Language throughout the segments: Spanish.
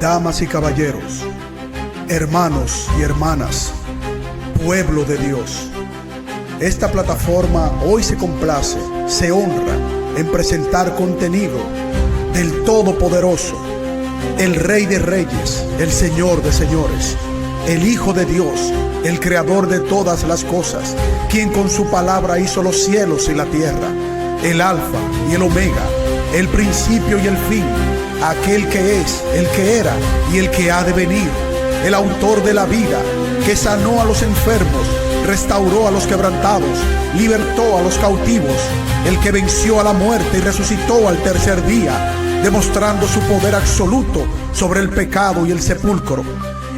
Damas y caballeros, hermanos y hermanas, pueblo de Dios, esta plataforma hoy se complace, se honra en presentar contenido del Todopoderoso, el Rey de Reyes, el Señor de Señores, el Hijo de Dios, el Creador de todas las cosas, quien con su palabra hizo los cielos y la tierra, el Alfa y el Omega, el principio y el fin, aquel que es, el que era y el que ha de venir, el autor de la vida, que sanó a los enfermos, restauró a los quebrantados, libertó a los cautivos, el que venció a la muerte y resucitó al tercer día, demostrando su poder absoluto sobre el pecado y el sepulcro,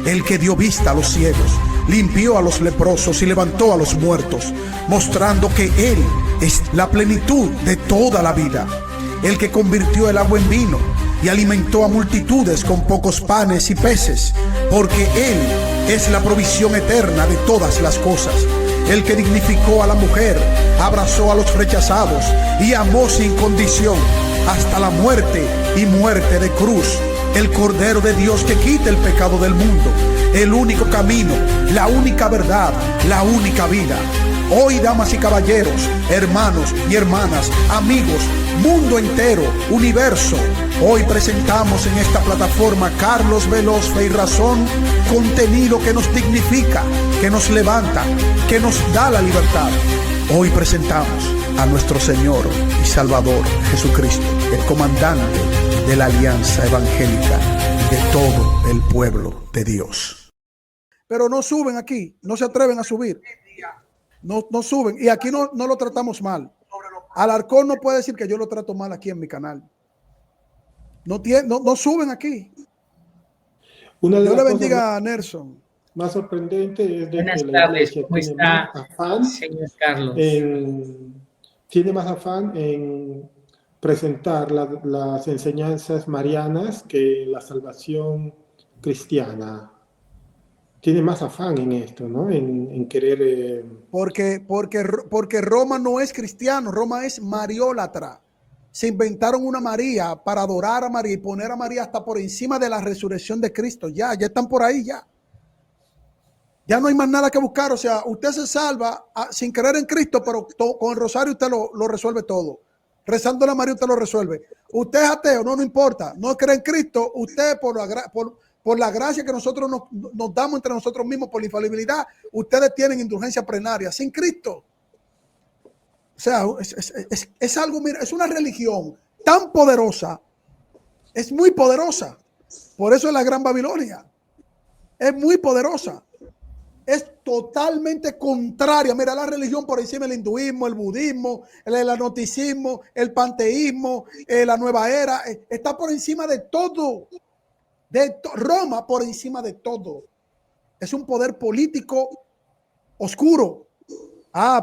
el que dio vista a los ciegos, limpió a los leprosos y levantó a los muertos, mostrando que Él es la plenitud de toda la vida, el que convirtió el agua en vino y alimentó a multitudes con pocos panes y peces, porque Él es la provisión eterna de todas las cosas, el que dignificó a la mujer, abrazó a los rechazados y amó sin condición hasta la muerte y muerte de cruz, el Cordero de Dios que quita el pecado del mundo, el único camino, la única verdad, la única vida. Hoy, damas y caballeros, hermanos y hermanas, amigos, mundo entero, universo, hoy presentamos en esta plataforma Carlos Veloz Fe y Razón, contenido que nos dignifica, que nos levanta, que nos da la libertad. Hoy presentamos a nuestro Señor y Salvador Jesucristo, el comandante de la alianza evangélica de todo el pueblo de Dios. Pero no suben aquí, no se atreven a subir. No suben, y aquí no lo tratamos mal. Alarcón no puede decir que yo lo trato mal aquí en mi canal. No suben aquí. Una de Dios las le bendiga a Nelson. Más sorprendente es de Buenas que tardes, la ¿cómo está, señor Carlos? Tiene más afán en presentar las enseñanzas marianas que la salvación cristiana. Tiene más afán en esto, ¿no? En querer... Porque Roma no es cristiano, Roma es mariólatra. Se inventaron una María para adorar a María y poner a María hasta por encima de la resurrección de Cristo. Ya están por ahí, ya. Ya no hay más nada que buscar. O sea, usted se salva sin creer en Cristo, pero con el rosario usted lo resuelve todo. Rezando a María usted lo resuelve. Usted es ateo, no importa. No cree en Cristo, usted por la gracia que nosotros nos damos entre nosotros mismos, por la infalibilidad, ustedes tienen indulgencia plenaria. Sin Cristo. O sea, es algo, mira, es una religión tan poderosa, es muy poderosa. Por eso es la Gran Babilonia. Es muy poderosa. Es totalmente contraria. Mira, la religión por encima del hinduismo, el budismo, el agnosticismo, el panteísmo, la nueva era, está por encima de todo. Roma por encima de todo. Es un poder político oscuro.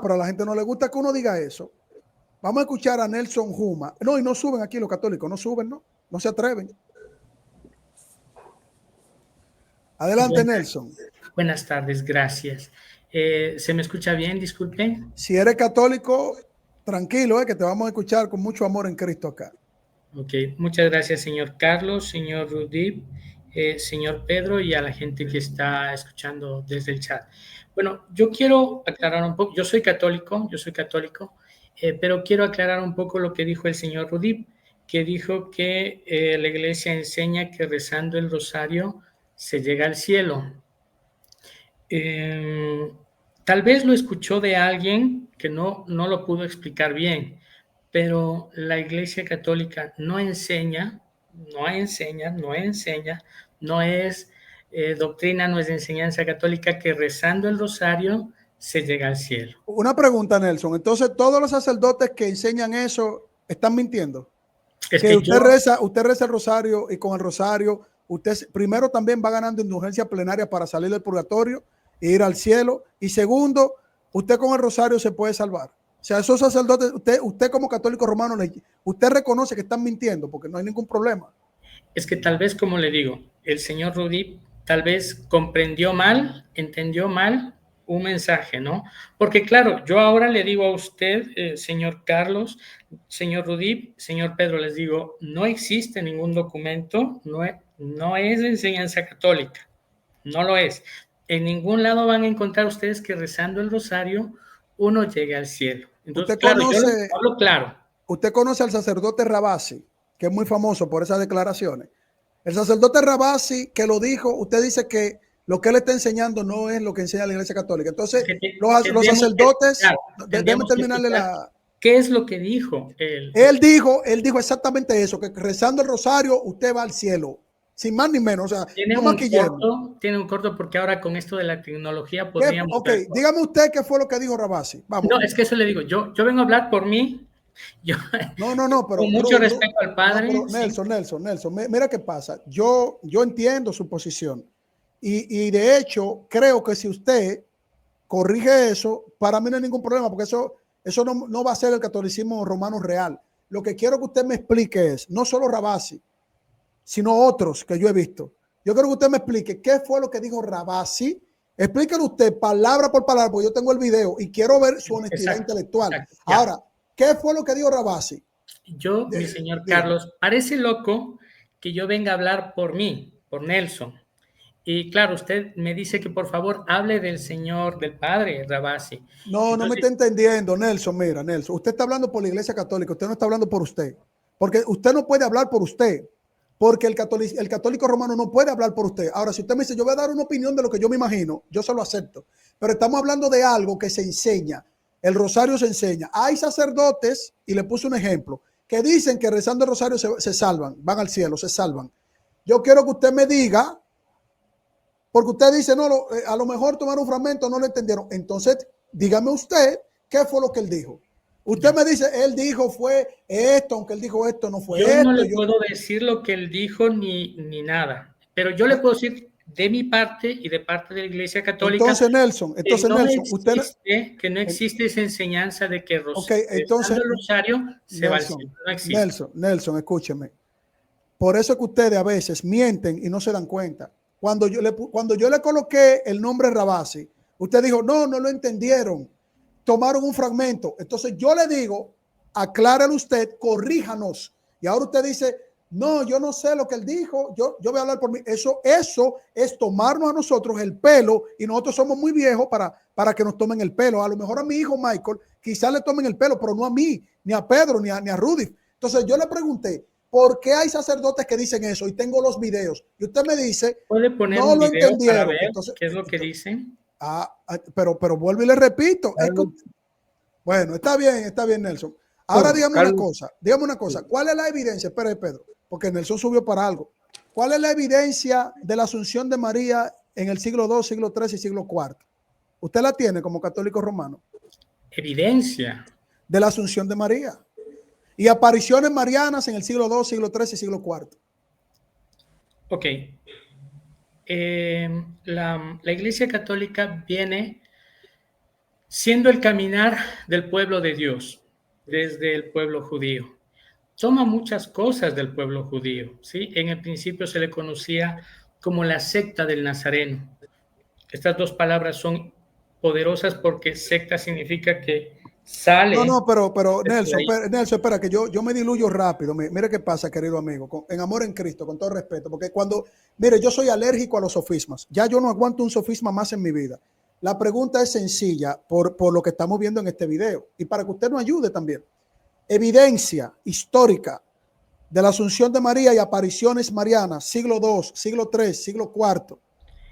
Pero a la gente no le gusta que uno diga eso. Vamos a escuchar a Nelson Huma. No, y no suben aquí los católicos, no suben, no se atreven. Adelante, Nelson. Buenas tardes, gracias. ¿Se me escucha bien? Disculpen. Si eres católico, tranquilo, que te vamos a escuchar con mucho amor en Cristo acá. Ok, muchas gracias, señor Carlos, señor Rudy, señor Pedro y a la gente que está escuchando desde el chat. Bueno, yo quiero aclarar un poco, yo soy católico, pero quiero aclarar un poco lo que dijo el señor Rudy, que dijo que la iglesia enseña que rezando el rosario se llega al cielo. Tal vez lo escuchó de alguien que no lo pudo explicar bien, pero la Iglesia Católica no enseña, no es doctrina, no es enseñanza católica que rezando el rosario se llega al cielo. Una pregunta, Nelson. Entonces, todos los sacerdotes que enseñan eso están mintiendo. Usted reza el rosario y con el rosario usted primero también va ganando indulgencia plenaria para salir del purgatorio e ir al cielo. Y segundo, usted con el rosario se puede salvar. O sea, esos sacerdotes, usted como católico romano, usted reconoce que están mintiendo porque no hay ningún problema. Es que tal vez, como le digo, el señor Rudy tal vez entendió mal un mensaje, ¿no? Porque claro, yo ahora le digo a usted, señor Carlos, señor Rudip, señor Pedro, les digo, no existe ningún documento, no es de enseñanza católica, no lo es. En ningún lado van a encontrar ustedes que rezando el rosario uno llegue al cielo. Entonces, Usted claro, yo les conoce, hablo claro. usted conoce al sacerdote Rabasi, que es muy famoso por esas declaraciones. El sacerdote Rabasi que lo dijo, usted dice que lo que él está enseñando no es lo que enseña la Iglesia Católica. Entonces, los sacerdotes, claro, déjeme terminarle la... ¿Qué es lo que dijo él? Él dijo exactamente eso, que rezando el rosario usted va al cielo, sin más ni menos. O sea, Tiene no un maquillemos. corto porque ahora con esto de la tecnología ¿Qué? podríamos Ok, ver. dígame usted qué fue lo que dijo Rabasi. Vamos. No, es que eso le digo, yo vengo a hablar por mí, yo No, pero, con mucho respeto al no, Padre, pero sí. Nelson, mira qué pasa. Yo entiendo su posición y de hecho creo que si usted corrige eso, para mí no hay ningún problema, porque eso no va a ser el catolicismo romano real. Lo que quiero que usted me explique es, no solo Rabasi, sino otros que yo he visto. Yo quiero que usted me explique qué fue lo que dijo Rabasi. Explíquelo usted palabra por palabra, porque yo tengo el video y quiero ver su honestidad intelectual. Exacto, Ahora, ¿qué fue lo que dijo Rabasi? Yo, mi señor Dígame. Carlos, parece loco que yo venga a hablar por mí, por Nelson. Y claro, usted me dice que por favor hable del Señor, del Padre Rabasi. No me Entonces, está entendiendo, Nelson. Mira, Nelson, usted está hablando por la Iglesia Católica, usted no está hablando por usted. Porque usted no puede hablar por usted, porque el católico romano no puede hablar por usted. Ahora, si usted me dice, yo voy a dar una opinión de lo que yo me imagino, yo se lo acepto. Pero estamos hablando de algo que se enseña. El rosario se enseña. Hay sacerdotes, y le puse un ejemplo, que dicen que rezando el rosario se salvan, van al cielo, se salvan. Yo quiero que usted me diga, porque usted dice, no, a lo mejor tomar un fragmento no lo entendieron. Entonces, dígame usted qué fue lo que él dijo. Usted me dice, él dijo fue esto, aunque él dijo esto, no fue yo esto. no le puedo decir lo que él dijo ni nada, pero yo le puedo decir de mi parte y de parte de la Iglesia Católica Entonces, Nelson, usted... que no existe esa enseñanza de que Ok, rezando entonces, el rosario se va al Nelson, cielo. No existe. Nelson, escúcheme. Por eso que ustedes a veces mienten y no se dan cuenta. Cuando yo le coloqué el nombre Rabasi, usted dijo, no lo entendieron. Tomaron un fragmento. Entonces yo le digo, aclárelo usted, corríjanos. Y ahora usted dice, no, yo no sé lo que él dijo, yo voy a hablar por mí. Eso es tomarnos a nosotros el pelo y nosotros somos muy viejos para que nos tomen el pelo. A lo mejor a mi hijo Michael quizás le tomen el pelo, pero no a mí, ni a Pedro, ni a Rudy. Entonces yo le pregunté, ¿por qué hay sacerdotes que dicen eso? Y tengo los videos. Y usted me dice, ¿Puede poner no un lo video para entendieron. ver Entonces, qué es lo que dicen? pero vuelvo y le repito. Carlos, Bueno, está bien, Nelson. Ahora no, dígame Carlos, una cosa. ¿Cuál es la evidencia? Espera, Pedro, porque Nelson subió para algo. ¿Cuál es la evidencia de la asunción de María en el siglo II, siglo III y siglo IV? Usted la tiene como católico romano. Evidencia. De la asunción de María. Y apariciones marianas en el siglo II, siglo III y siglo IV. Ok. La Iglesia Católica viene siendo el caminar del pueblo de Dios, desde el pueblo judío. Toma muchas cosas del pueblo judío, ¿sí? En el principio se le conocía como la secta del Nazareno. Estas dos palabras son poderosas porque secta significa que sale. Pero Nelson, espera, que yo me diluyo rápido. Mire qué pasa, querido amigo, en amor en Cristo, con todo respeto, porque mire, yo soy alérgico a los sofismas. Ya yo no aguanto un sofisma más en mi vida. La pregunta es sencilla por lo que estamos viendo en este video y para que usted nos ayude también. Evidencia histórica de la asunción de María y apariciones marianas, siglo II, siglo III, siglo IV.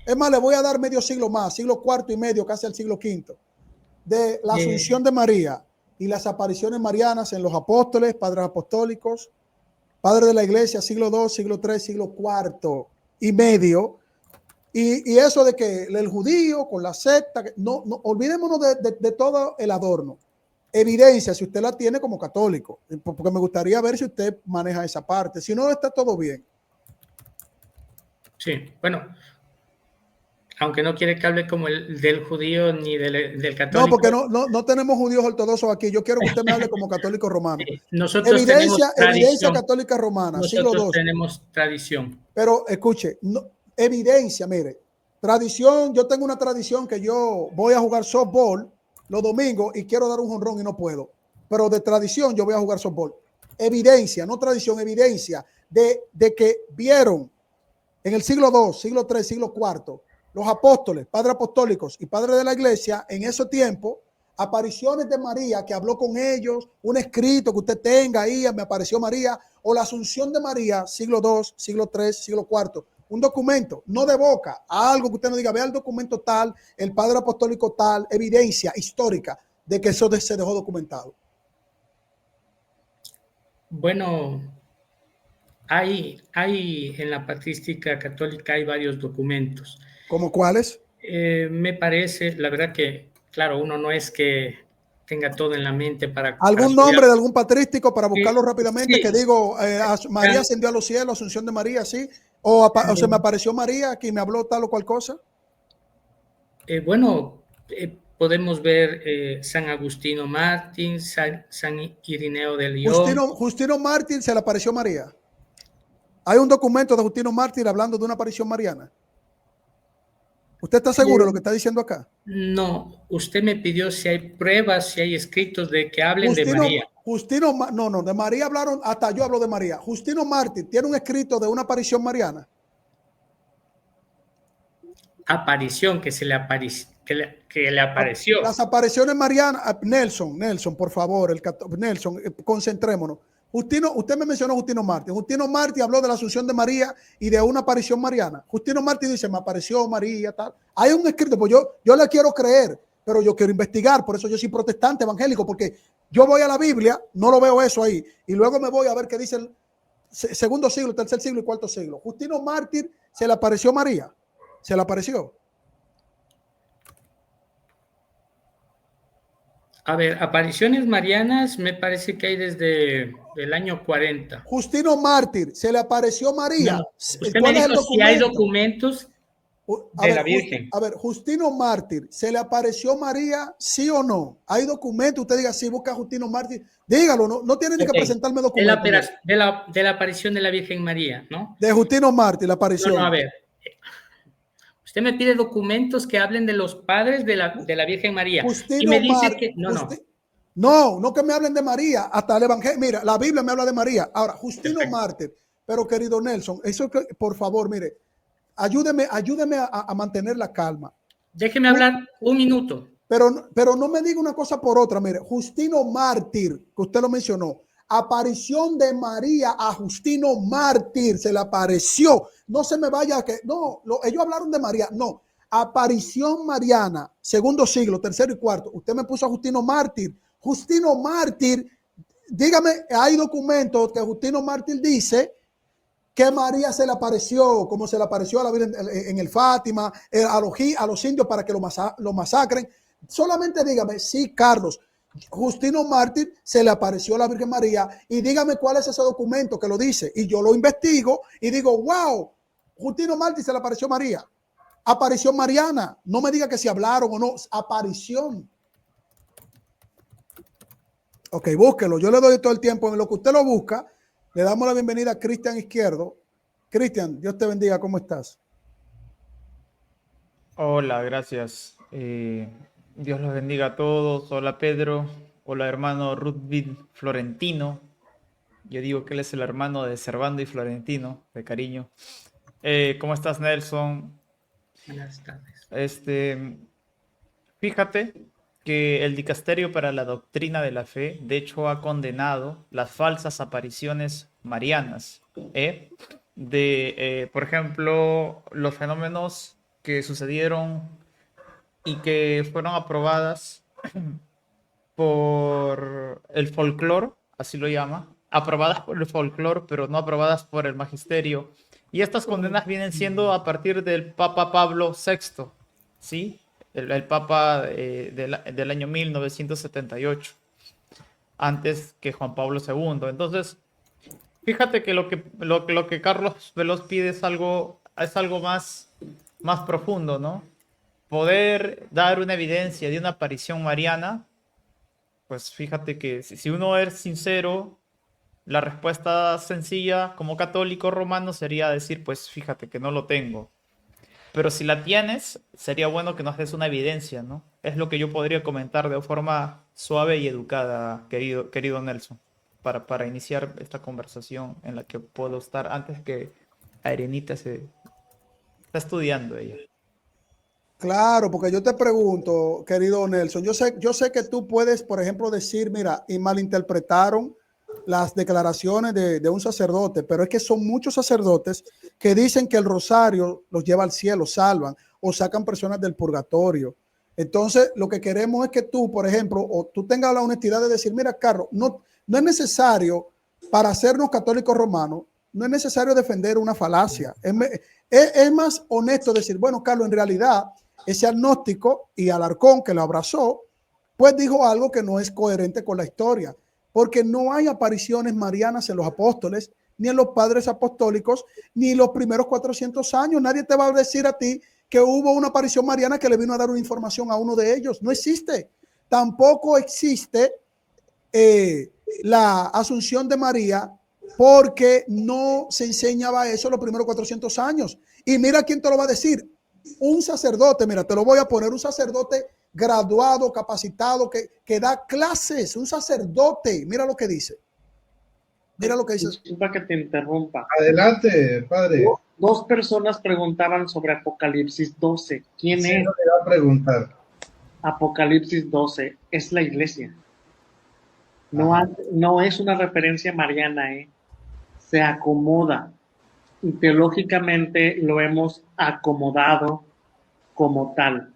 Es más, le voy a dar medio siglo más, siglo IV y medio, casi al siglo V, de la asunción de María y las apariciones marianas en los apóstoles, padres apostólicos, padres de la iglesia, siglo II, siglo III, siglo IV y medio. Y eso de que el judío con la secta, no olvidémonos de todo el adorno. Evidencia, si usted la tiene como católico, porque me gustaría ver si usted maneja esa parte. Si no, está todo bien. Sí, bueno, aunque no quiere que hable como el del judío ni del católico. No, porque no tenemos judíos ortodoxos aquí. Yo quiero que usted me hable como católico romano. Sí, nosotros tenemos evidencia católica romana, siglo II. Nosotros tenemos tradición. Pero escuche, evidencia, mire, Tradición, yo tengo una tradición que yo voy a jugar softball los domingos y quiero dar un jonrón y no puedo. Pero de tradición yo voy a jugar softball. Evidencia, no tradición, evidencia de que vieron en el siglo II, siglo III, siglo IV, los apóstoles, padres apostólicos y padres de la iglesia, en ese tiempo, apariciones de María, que habló con ellos, un escrito que usted tenga ahí, me apareció María, o la asunción de María, siglo II, siglo III, siglo IV, un documento, no de boca, algo que usted no diga, vea el documento tal, el padre apostólico tal, evidencia histórica de que eso se dejó documentado. Bueno, hay en la patrística católica hay varios documentos. ¿Cómo cuáles? Me parece, la verdad que, claro, uno no es que tenga todo en la mente para ¿Algún estudiar. nombre de algún patrístico para buscarlo rápidamente? Sí. Que digo, María ascendió a los cielos, Asunción de María, ¿sí? O se me apareció María, que me habló tal o cual cosa. Bueno, podemos ver San Agustino Mártir, San Irineo de León. Justino Mártir se le apareció María. Hay un documento de Justino Mártir hablando de una aparición mariana. ¿Usted está seguro de lo que está diciendo acá? No, usted me pidió si hay pruebas, si hay escritos de que hablen de María. No, de María hablaron, hasta yo hablo de María. Justino Mártir tiene un escrito de una aparición mariana. Aparición que se le apareció. Que le apareció. Las apariciones marianas, Nelson, por favor, Nelson, concentrémonos. Usted me mencionó Justino Mártir. Justino Mártir habló de la asunción de María y de una aparición mariana. Justino Mártir dice, me apareció María, tal. Hay un escrito, pues yo le quiero creer, pero yo quiero investigar, por eso yo soy protestante evangélico, porque yo voy a la Biblia, no lo veo eso ahí, y luego me voy a ver qué dice el segundo siglo, tercer siglo y cuarto siglo. Justino Mártir se le apareció María, se le apareció. A ver, apariciones marianas me parece que hay desde el año 40. Justino Mártir, se le apareció María. No, usted me dijo si hay documentos de la Virgen. A ver, Justino Mártir, ¿se le apareció María, sí o no? ¿Hay documentos? Usted diga, sí, busca a Justino Mártir. Dígalo, no tiene ni que presentarme documentos. De la aparición de la Virgen María, ¿no? De Justino Mártir, la aparición. No, a ver. Usted me pide documentos que hablen de los padres de la Virgen María. Justino y me dice Mártir, que... No que me hablen de María, hasta el Evangelio. Mira, la Biblia me habla de María. Ahora, Justino Perfecto. Mártir, pero querido Nelson, eso por favor, mire, ayúdeme a mantener la calma. Déjeme hablar un minuto. Pero no me diga una cosa por otra. Mire, Justino Mártir, que usted lo mencionó, aparición de María a Justino Mártir, se le apareció. No se me vaya a que, no, ellos hablaron de María, no. Aparición mariana, segundo siglo, tercero y cuarto. Usted me puso a Justino Mártir. Justino Mártir, dígame, hay documentos que Justino Mártir dice que María se le apareció, como se le apareció a la Virgen en el Fátima, a los indios para que lo masacren. Solamente dígame, sí, Carlos, Justino Mártir se le apareció a la Virgen María y dígame cuál es ese documento que lo dice. Y yo lo investigo y digo, wow, Justino Mártir se le apareció a María. Aparición mariana. No me diga que si hablaron o no. Aparición. Ok, búsquelo. Yo le doy todo el tiempo. En lo que usted lo busca, le damos la bienvenida a Cristian Izquierdo. Cristian, Dios te bendiga. ¿Cómo estás? Hola, gracias. Dios los bendiga a todos. Hola, Pedro. Hola, hermano Rudvid Florentino. Yo digo que él es el hermano de Servando y Florentino, de cariño. ¿Cómo estás, Nelson? Buenas tardes. Fíjate que el Dicasterio para la Doctrina de la Fe, de hecho, ha condenado las falsas apariciones marianas. Por ejemplo, los fenómenos que sucedieron y que fueron aprobadas por el folclore, así lo llama, aprobadas por el folclore, pero no aprobadas por el magisterio. Y estas condenas vienen siendo a partir del Papa Pablo VI, ¿sí? El Papa del año 1978, antes que Juan Pablo II. Entonces, fíjate que lo que Carlos Veloz pide es algo más profundo, ¿no? Poder dar una evidencia de una aparición mariana, pues fíjate que si uno es sincero, la respuesta sencilla como católico romano sería decir, pues fíjate que no lo tengo. Pero si la tienes, sería bueno que nos des una evidencia, ¿no? Es lo que yo podría comentar de forma suave y educada, querido Nelson, para iniciar esta conversación en la que puedo estar antes que Arenita se está estudiando ella. Claro, porque yo te pregunto, querido Nelson, yo sé que tú puedes, por ejemplo, decir, mira, y malinterpretaron las declaraciones de un sacerdote, pero es que son muchos sacerdotes que dicen que el rosario los lleva al cielo, salvan o sacan personas del purgatorio. Entonces, lo que queremos es que tú, por ejemplo, o tú tengas la honestidad de decir, mira, Carlos, no es necesario para hacernos católicos romanos, no es necesario defender una falacia. Es más honesto decir, bueno, Carlos, en realidad ese agnóstico y Alarcón que lo abrazó, pues dijo algo que no es coherente con la historia, porque no hay apariciones marianas en los apóstoles, ni en los padres apostólicos, ni los primeros 400 años. Nadie te va a decir a ti que hubo una aparición mariana que le vino a dar una información a uno de ellos. No existe. Tampoco existe la asunción de María, porque no se enseñaba eso los primeros 400 años. Y mira quién te lo va a decir. Un sacerdote, mira, te lo voy a poner, un sacerdote graduado, capacitado, que da clases, un sacerdote. Mira lo que dice. Mira lo que dice. Disculpa que te interrumpa. Adelante, padre. Dos personas preguntaban sobre Apocalipsis 12. ¿Quién es? Sí, no le va a preguntar. Apocalipsis 12 es la iglesia. No es una referencia mariana, se acomoda. Y teológicamente lo hemos acomodado como tal,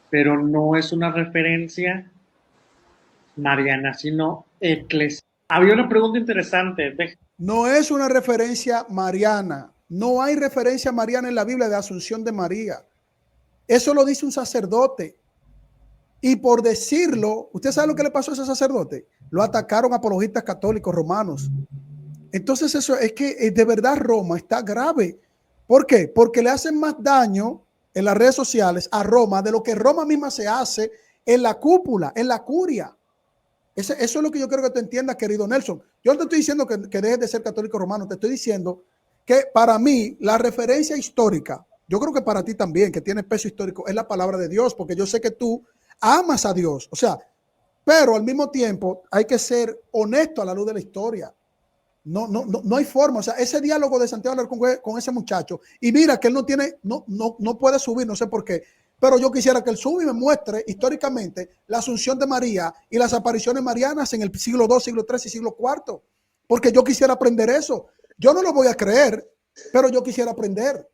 pero no es una referencia mariana, sino eclesiástica. Había una pregunta interesante. No es una referencia mariana. No hay referencia mariana en la Biblia de Asunción de María. Eso lo dice un sacerdote. Y por decirlo, ¿usted sabe lo que le pasó a ese sacerdote? Lo atacaron apologistas católicos romanos. Entonces eso es que de verdad Roma está grave. ¿Por qué? Porque le hacen más daño en las redes sociales a Roma de lo que Roma misma se hace en la cúpula, en la curia. Eso es lo que yo quiero que tú entiendas, querido Nelson. Yo no te estoy diciendo que dejes de ser católico romano, te estoy diciendo que para mí la referencia histórica, yo creo que para ti también, que tiene peso histórico, es la palabra de Dios, porque yo sé que tú amas a Dios, o sea, pero al mismo tiempo hay que ser honesto a la luz de la historia. No hay forma, o sea, ese diálogo de Santiago Alarcón con ese muchacho, y mira que él no puede subir, no sé por qué, pero yo quisiera que él suba y me muestre históricamente la Asunción de María y las apariciones marianas en el siglo II, siglo III y siglo IV, porque yo quisiera aprender eso. Yo no lo voy a creer, pero yo quisiera aprender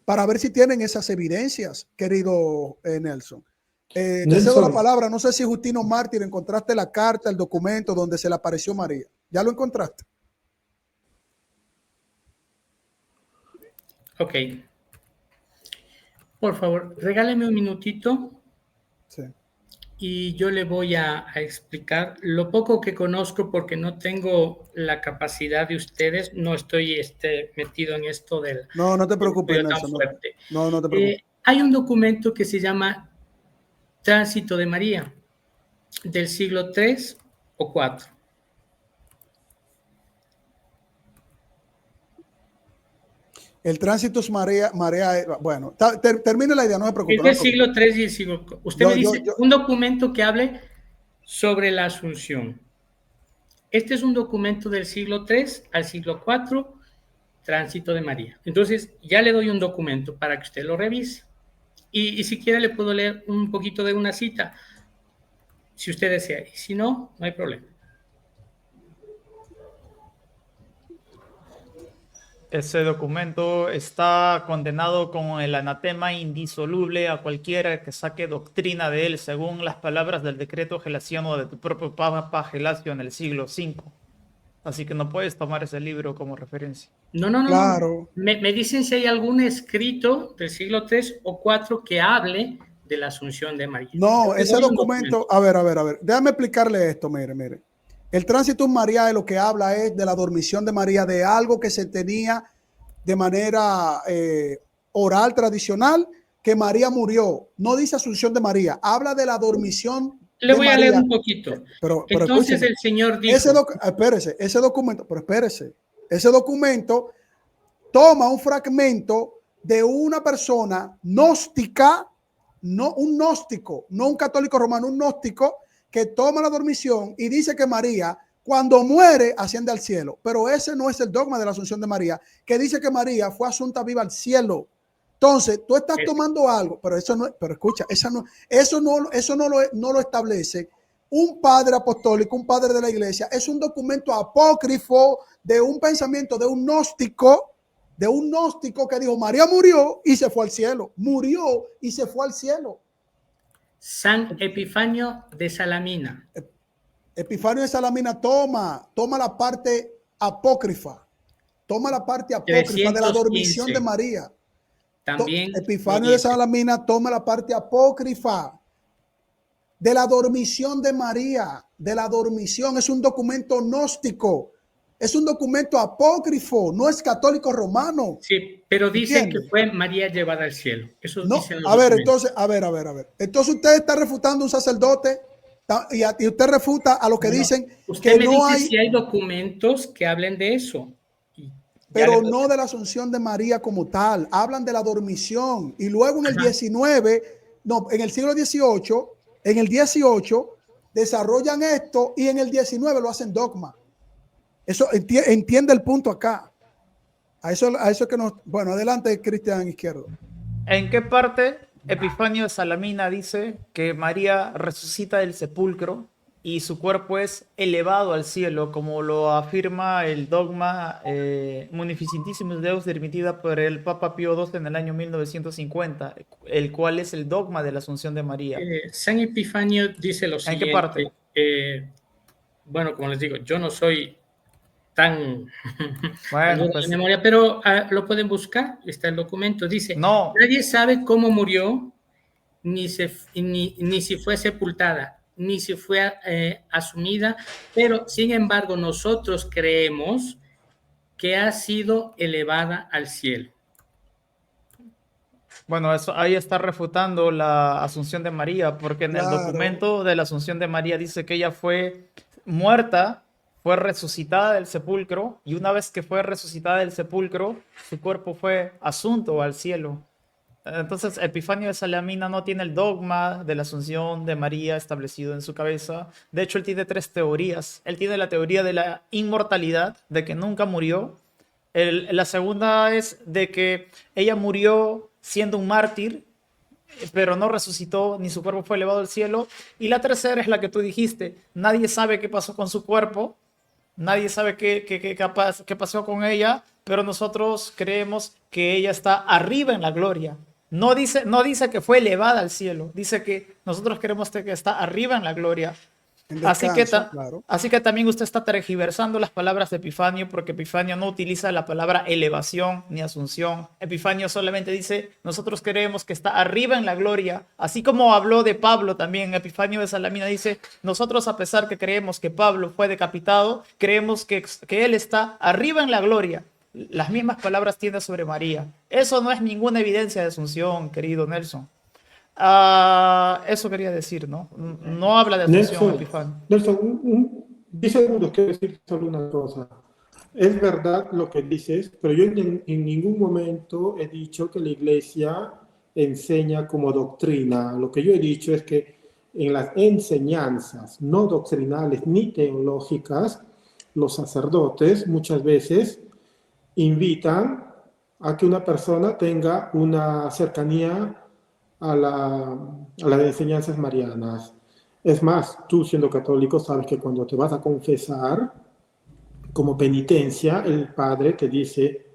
para ver si tienen esas evidencias, querido Nelson. Te cedo la palabra. No sé si Justino Mártir encontraste la carta, el documento donde se le apareció María. ¿Ya lo encontraste? Ok. Por favor, regáleme un minutito. Sí. Y yo le voy a explicar lo poco que conozco, porque no tengo la capacidad de ustedes. No estoy metido en esto del... No te preocupes, Nelson. No te preocupes. Hay un documento que se llama Tránsito de María, del siglo III o IV. El tránsito es marea, bueno, termine la idea, no me preocupe. Es del siglo III y el siglo... Usted me dice un documento que hable sobre la Asunción. Este es un documento del siglo III al siglo IV, Tránsito de María. Entonces, ya le doy un documento para que usted lo revise. Y si quiere le puedo leer un poquito de una cita, si usted desea. Y si no, no hay problema. Ese documento está condenado con el anatema indisoluble a cualquiera que saque doctrina de él, según las palabras del decreto gelasiano de tu propio Papa Gelasio en el siglo V. Así que no puedes tomar ese libro como referencia. No. Claro. Me dicen si hay algún escrito del siglo III o IV que hable de la Asunción de María. No, ese documento, a ver, déjame explicarle esto, mire. El Tránsito María de lo que habla es de la dormición de María, de algo que se tenía de manera oral, tradicional, que María murió. No dice Asunción de María, habla de la dormición. Le voy a leer un poquito. Pero entonces el Señor dijo... Ese documento toma un fragmento de una persona gnóstica, no un gnóstico, no un católico romano, un gnóstico que toma la dormición y dice que María, cuando muere, asciende al cielo. Pero ese no es el dogma de la Asunción de María, que dice que María fue asunta viva al cielo. Entonces, tú estás tomando algo, pero eso no, pero escucha, eso no lo establece un padre apostólico, un padre de la iglesia. Es un documento apócrifo de un pensamiento de un gnóstico que dijo, María murió y se fue al cielo. Murió y se fue al cielo. San Epifanio de Salamina. Epifanio de Salamina toma la parte apócrifa. Toma la parte apócrifa 315. de la dormición de María. También Epifanio de Salamina toma la parte apócrifa de la dormición de María. De la dormición. Es un documento gnóstico. Es un documento apócrifo. No es católico romano. Sí, pero dice ¿Entiendes? que fue María llevada al cielo. Eso No, dicen los a ver, documentos. entonces, a ver. Entonces usted está refutando a un sacerdote y usted refuta a los que dicen Usted que me no dice hay, si hay documentos que hablen de eso. Y ya pero le- no de la Asunción de María como tal. Hablan de la dormición. Y luego en el 19, no, en el siglo XVIII, en el 18 desarrollan esto y en el 19 lo hacen dogma. Eso entiende el punto acá. A eso que nos... Bueno, adelante, Cristian Izquierdo. ¿En qué parte Epifanio de Salamina dice que María resucita del sepulcro y su cuerpo es elevado al cielo, como lo afirma el dogma Munificentissimus Deus, emitida por el Papa Pío XII en el año 1950, el cual es el dogma de la Asunción de María? San Epifanio dice lo ¿En siguiente. qué parte? Bueno, como les digo, yo no soy tan Bueno, de pues memoria, pero lo pueden buscar, está el documento, dice, no, nadie sabe cómo murió, ni si fue sepultada, ni si fue asumida, pero sin embargo nosotros creemos que ha sido elevada al cielo. bueno, eso ahí está refutando la Asunción de María, porque en el Claro. documento de la Asunción de María dice que ella fue muerta, fue resucitada del sepulcro, y una vez que fue resucitada del sepulcro, su cuerpo fue asunto al cielo. Entonces, Epifanio de Salamina no tiene el dogma de la Asunción de María establecido en su cabeza. De hecho, él tiene tres teorías. Él tiene la teoría de la inmortalidad, de que nunca murió. La segunda es de que ella murió siendo un mártir, pero no resucitó, ni su cuerpo fue elevado al cielo. Y la tercera es la que tú dijiste. Nadie sabe qué pasó con su cuerpo. Nadie sabe qué pasó con ella, pero nosotros creemos que ella está arriba en la gloria. No dice que fue elevada al cielo, dice que nosotros creemos que está arriba en la gloria. En Así descanso, claro. así que también usted está tergiversando las palabras de Epifanio, porque Epifanio no utiliza la palabra elevación ni asunción. Epifanio solamente dice, nosotros creemos que está arriba en la gloria, así como habló de Pablo también. Epifanio de Salamina dice, nosotros a pesar que creemos que Pablo fue decapitado, creemos que él está arriba en la gloria. Las mismas palabras tiene sobre María. Eso no es ninguna evidencia de asunción, querido Nelson. Eso quería decir, ¿no? No habla de asunción, Epifanio. Nelson, 10 segundos, quiero decir solo una cosa. Es verdad lo que dices, pero yo en ningún momento he dicho que la Iglesia enseña como doctrina. Lo que yo he dicho es que en las enseñanzas no doctrinales ni teológicas, los sacerdotes muchas veces invitan a que una persona tenga una cercanía a las enseñanzas marianas. Es más, tú siendo católico sabes que cuando te vas a confesar, como penitencia, el padre te dice,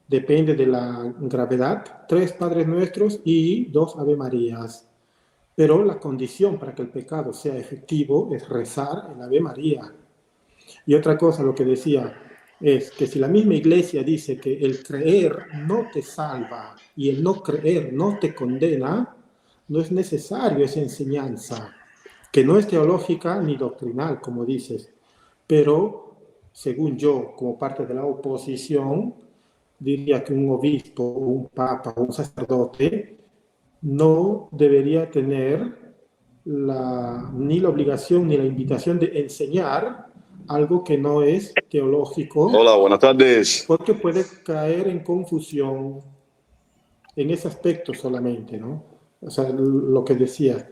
depende de la gravedad, 3 Padres Nuestros y 2 Ave Marías. Pero la condición para que el pecado sea efectivo es rezar el Ave María. Y otra cosa, lo que decía, es que si la misma Iglesia dice que el creer no te salva y el no creer no te condena, no es necesario esa enseñanza, que no es teológica ni doctrinal, como dices, pero según yo, como parte de la oposición, diría que un obispo, un papa o un sacerdote no debería tener ni la obligación ni la invitación de enseñar algo que no es teológico. Hola, buenas tardes. Porque puede caer en confusión. en ese aspecto solamente, ¿no? O sea, lo que decía.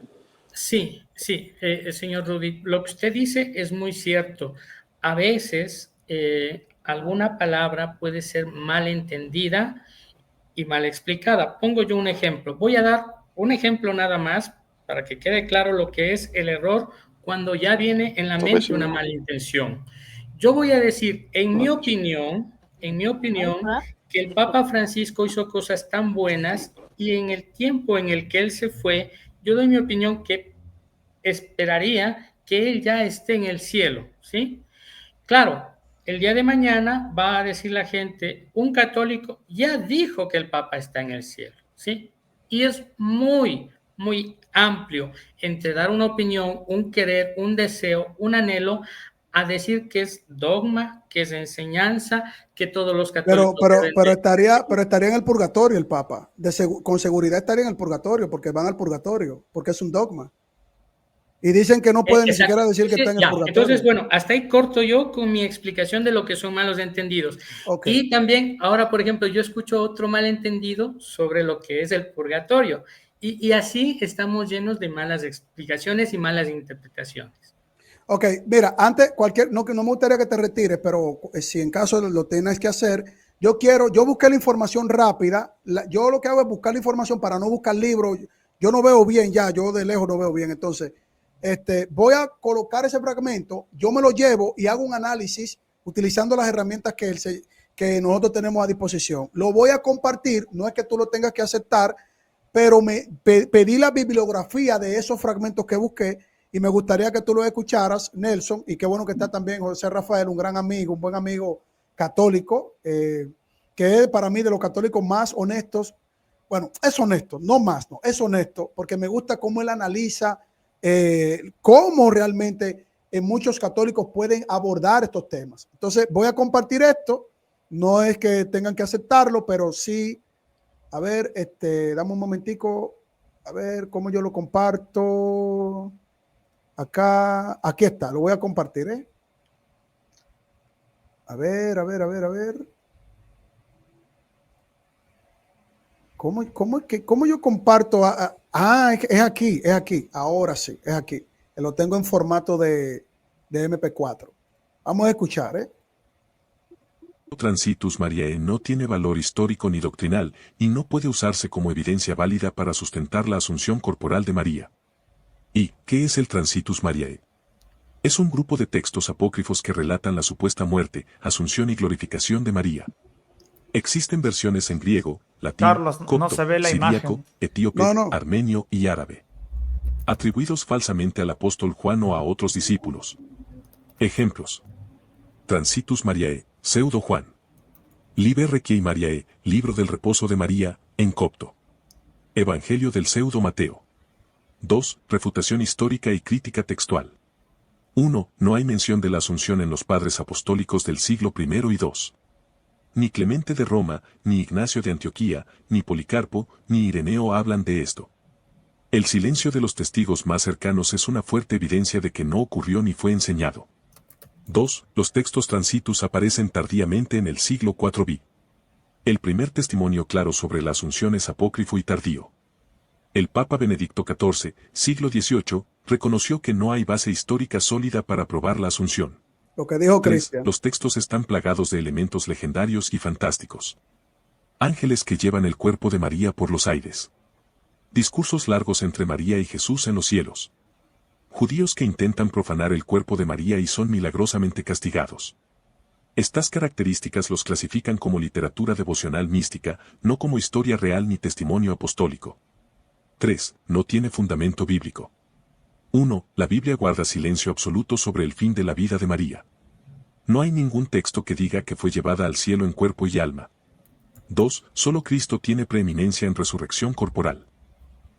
Sí, sí, señor Rudy, lo que usted dice es muy cierto. A veces alguna palabra puede ser mal entendida y mal explicada. Pongo yo un ejemplo. Voy a dar un ejemplo nada más para que quede claro lo que es el error cuando ya viene en la mente una mala intención. Yo voy a decir, en mi opinión, que el Papa Francisco hizo cosas tan buenas y en el tiempo en el que él se fue, yo doy mi opinión que esperaría que él ya esté en el cielo, ¿sí? Claro, el día de mañana va a decir la gente, un católico ya dijo que el Papa está en el cielo, ¿sí? Y es muy, muy amplio entre dar una opinión, un querer, un deseo, un anhelo, a decir que es dogma, que es enseñanza, que todos los católicos deben de... Pero estaría en el purgatorio el Papa. Con seguridad estaría en el purgatorio, porque van al purgatorio, porque es un dogma. Y dicen que no pueden ni Exacto. siquiera decir que está en el purgatorio. Entonces, bueno, hasta ahí corto yo con mi explicación de lo que son malos entendidos. Okay. Y también, ahora, por ejemplo, yo escucho otro malentendido sobre lo que es el purgatorio. Y así estamos llenos de malas explicaciones y malas interpretaciones. Ok, mira, antes, no me gustaría que te retires, pero si en caso lo tienes que hacer, yo busqué la información rápida. Yo lo que hago es buscar la información para no buscar libros. Yo no veo bien ya, yo de lejos no veo bien. Entonces, voy a colocar ese fragmento, yo me lo llevo y hago un análisis utilizando las herramientas que nosotros tenemos a disposición. Lo voy a compartir, no es que tú lo tengas que aceptar, pero pedí la bibliografía de esos fragmentos que busqué y me gustaría que tú lo escucharas, Nelson, y qué bueno que está también José Rafael, un gran amigo, un buen amigo católico, que es para mí de los católicos más honestos. Bueno, es honesto, no más, no, es honesto, porque me gusta cómo él analiza cómo realmente muchos católicos pueden abordar estos temas. Entonces voy a compartir esto, no es que tengan que aceptarlo, pero sí, a ver, dame un momentico, a ver cómo yo lo comparto. Acá, aquí está, lo voy a compartir, A ver. ¿Cómo yo comparto? Es aquí. Ahora sí, es aquí. Lo tengo en formato de MP4. Vamos a escuchar, Transitus Mariae no tiene valor histórico ni doctrinal y no puede usarse como evidencia válida para sustentar la asunción corporal de María. ¿Y qué es el Transitus Mariae? Es un grupo de textos apócrifos que relatan la supuesta muerte, asunción y glorificación de María. Existen versiones en griego, latín, Carlos, copto, no se ve la siríaco, imagen. etíope, armenio y árabe, atribuidos falsamente al apóstol Juan o a otros discípulos. Ejemplos: Transitus Mariae, pseudo Juan. Liber Requiei Mariae, libro del reposo de María, en copto. Evangelio del pseudo Mateo. 2. Refutación histórica y crítica textual. 1. No hay mención de la asunción en los padres apostólicos del siglo I y II. Ni Clemente de Roma, ni Ignacio de Antioquía, ni Policarpo, ni Ireneo hablan de esto. El silencio de los testigos más cercanos es una fuerte evidencia de que no ocurrió ni fue enseñado. 2. Los textos Transitus aparecen tardíamente en el siglo IV b. El primer testimonio claro sobre la asunción es apócrifo y tardío. El Papa Benedicto XIV, siglo XVIII, reconoció que no hay base histórica sólida para probar la asunción. Lo que dijo 3. Cristian. Los textos están plagados de elementos legendarios y fantásticos. Ángeles que llevan el cuerpo de María por los aires. Discursos largos entre María y Jesús en los cielos. Judíos que intentan profanar el cuerpo de María y son milagrosamente castigados. Estas características los clasifican como literatura devocional mística, no como historia real ni testimonio apostólico. 3. No tiene fundamento bíblico. 1. La Biblia guarda silencio absoluto sobre el fin de la vida de María. No hay ningún texto que diga que fue llevada al cielo en cuerpo y alma. 2. Solo Cristo tiene preeminencia en resurrección corporal.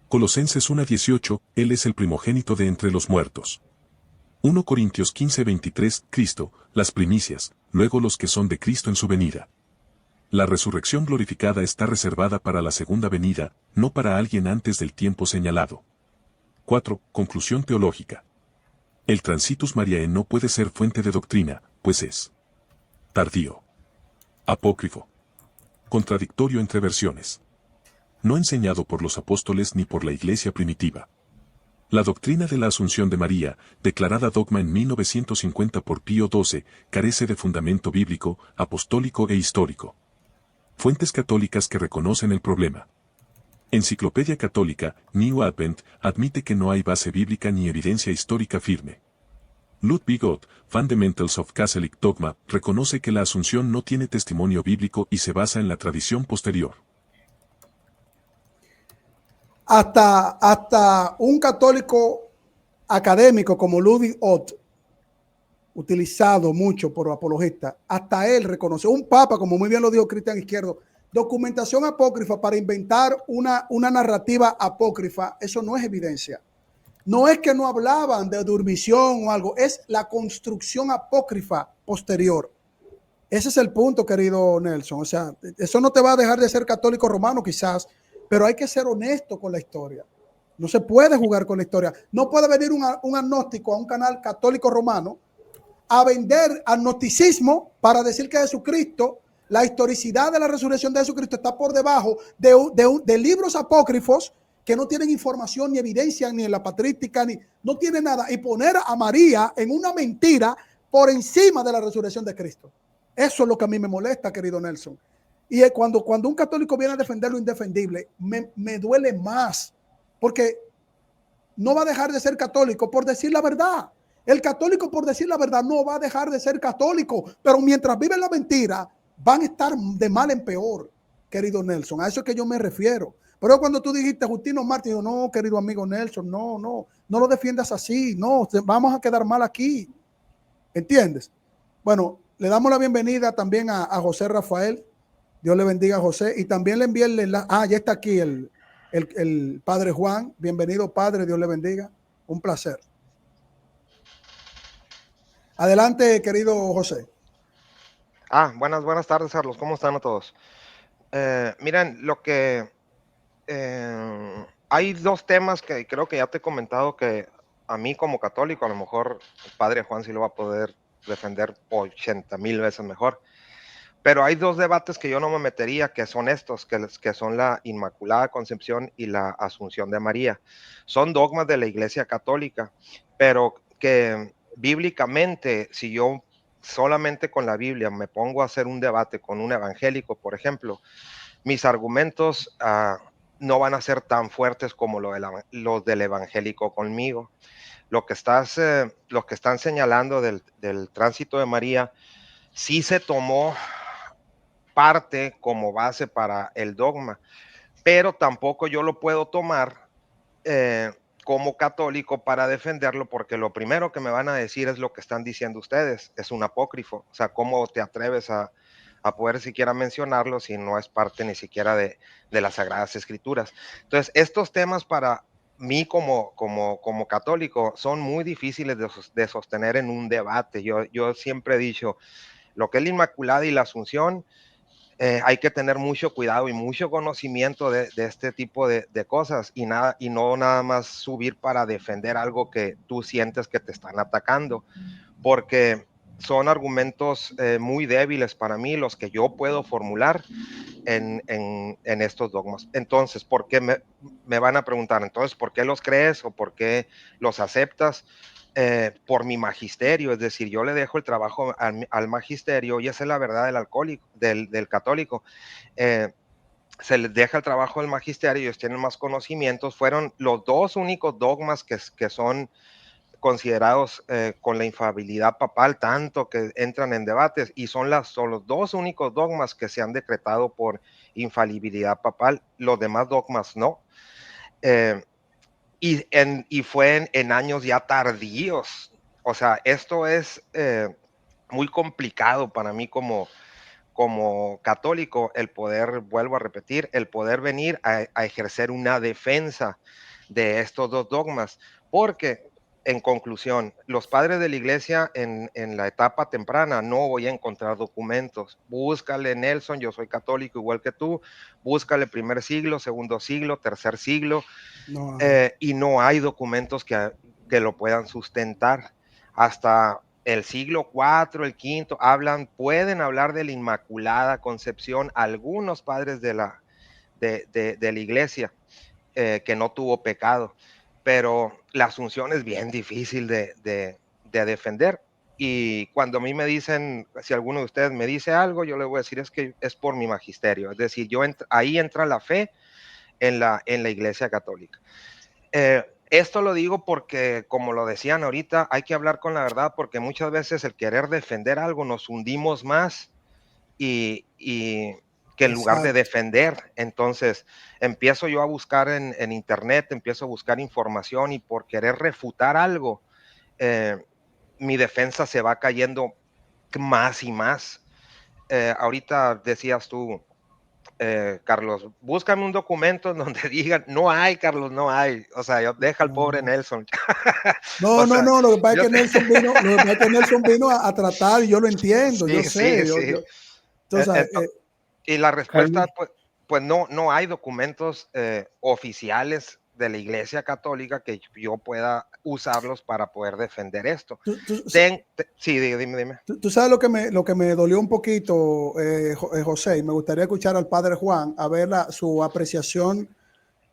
Colosenses 1:18, Él es el primogénito de entre los muertos. 1 Corintios 15:23, Cristo, las primicias, luego los que son de Cristo en su venida. La resurrección glorificada está reservada para la segunda venida, no para alguien antes del tiempo señalado. 4. Conclusión teológica. El Transitus Mariae no puede ser fuente de doctrina, pues es tardío, apócrifo, contradictorio entre versiones. no enseñado por los apóstoles ni por la Iglesia primitiva. La doctrina de la Asunción de María, declarada dogma en 1950 por Pío XII, carece de fundamento bíblico, apostólico e histórico. Fuentes católicas que reconocen el problema. Enciclopedia Católica, New Advent, admite que no hay base bíblica ni evidencia histórica firme. Ludwig Ott, Fundamentals of Catholic Dogma, reconoce que la Asunción no tiene testimonio bíblico y se basa en la tradición posterior. Hasta un católico académico como Ludwig Ott, utilizado mucho por apologistas, hasta él reconoció, un papa, como muy bien lo dijo Cristian Izquierdo, documentación apócrifa para inventar una narrativa apócrifa, eso no es evidencia. No es que no hablaban de durmición o algo, es la construcción apócrifa posterior. Ese es el punto, querido Nelson. O sea, eso no te va a dejar de ser católico romano quizás, pero hay que ser honesto con la historia. No se puede jugar con la historia. No puede venir un agnóstico a un canal católico romano a vender agnosticismo para decir que Jesucristo, la historicidad de la resurrección de Jesucristo está por debajo de libros apócrifos que no tienen información ni evidencia ni en la patrística, ni no tiene nada, y poner a María en una mentira por encima de la resurrección de Cristo. Eso es lo que a mí me molesta, querido Nelson. Y cuando un católico viene a defender lo indefendible, me duele más, porque no va a dejar de ser católico por decir la verdad. El católico por decir la verdad no va a dejar de ser católico, pero mientras viven la mentira, van a estar de mal en peor, querido Nelson. A eso es que yo me refiero. Pero cuando tú dijiste Justino Martín, no, querido amigo Nelson, no lo defiendas así, no, vamos a quedar mal aquí. ¿Entiendes? Bueno, le damos la bienvenida también a José Rafael. Dios le bendiga a José. Y también le envié el enlace. Ya está aquí el padre Juan. Bienvenido, padre. Dios le bendiga. Un placer. Adelante, querido José. Buenas tardes, Carlos. ¿Cómo están a todos? Miren, hay dos temas que creo que ya te he comentado que a mí como católico, a lo mejor el padre Juan sí lo va a poder defender 80,000 veces mejor. Pero hay dos debates que yo no me metería, que son estos, que son la Inmaculada Concepción y la Asunción de María. Son dogmas de la Iglesia Católica, pero que bíblicamente, si yo solamente con la Biblia me pongo a hacer un debate con un evangélico, por ejemplo, mis argumentos no van a ser tan fuertes como los del evangélico conmigo. Lo que están señalando del tránsito de María, sí se tomó parte como base para el dogma, pero tampoco yo lo puedo tomar como católico para defenderlo, porque lo primero que me van a decir es lo que están diciendo ustedes, es un apócrifo. O sea, ¿cómo te atreves a poder siquiera mencionarlo si no es parte ni siquiera de las Sagradas Escrituras? Entonces, estos temas para mí como católico son muy difíciles de sostener en un debate. Yo siempre he dicho, lo que es la Inmaculada y la Asunción, hay que tener mucho cuidado y mucho conocimiento de este tipo de cosas y no nada más subir para defender algo que tú sientes que te están atacando, porque son argumentos muy débiles para mí los que yo puedo formular en estos dogmas. Entonces, ¿por qué me van a preguntar? Entonces, ¿por qué los crees o por qué los aceptas? Por mi magisterio, es decir, yo le dejo el trabajo al magisterio, y esa es la verdad del católico. Se les deja el trabajo al magisterio, ellos tienen más conocimientos. Fueron los dos únicos dogmas que son considerados con la infalibilidad papal, tanto que entran en debates, y son los dos únicos dogmas que se han decretado por infalibilidad papal. Los demás dogmas no. Y fue en años ya tardíos. O sea, esto es muy complicado para mí como católico, el poder, vuelvo a repetir, el poder venir a ejercer una defensa de estos dos dogmas, porque en conclusión, los padres de la iglesia en la etapa temprana no voy a encontrar documentos. Búscale, Nelson, yo soy católico igual que tú, búscale primer siglo, segundo siglo, tercer siglo, y no hay documentos que lo puedan sustentar. Hasta el siglo IV, el V, pueden hablar de la Inmaculada Concepción algunos padres de la de la iglesia, que no tuvo pecado, pero la Asunción es bien difícil de defender. Y cuando a mí me dicen, si alguno de ustedes me dice algo, yo le voy a decir es que es por mi magisterio, es decir, ahí entra la fe en la Iglesia Católica. Esto lo digo porque, como lo decían ahorita, hay que hablar con la verdad, porque muchas veces el querer defender algo nos hundimos más y que en lugar de Exacto. defender. Entonces empiezo yo a buscar en internet, empiezo a buscar información, y por querer refutar algo, mi defensa se va cayendo más y más. Ahorita decías tú, Carlos, búscame un documento en donde digan, no hay, Carlos, no hay. O sea, deja al pobre Nelson. No, O no, sea, no, lo que pasa es yo que Nelson vino, lo que pasa es que Nelson vino a tratar, y yo lo entiendo, yo sí, sí, sé, sí. entonces, Y la Carlos. respuesta, pues no hay documentos oficiales de la Iglesia Católica que yo pueda usarlos para poder defender esto. tú, tú- Sí, dime. tú sabes lo que me dolió un poquito, José, y me gustaría escuchar al padre Juan, a ver su apreciación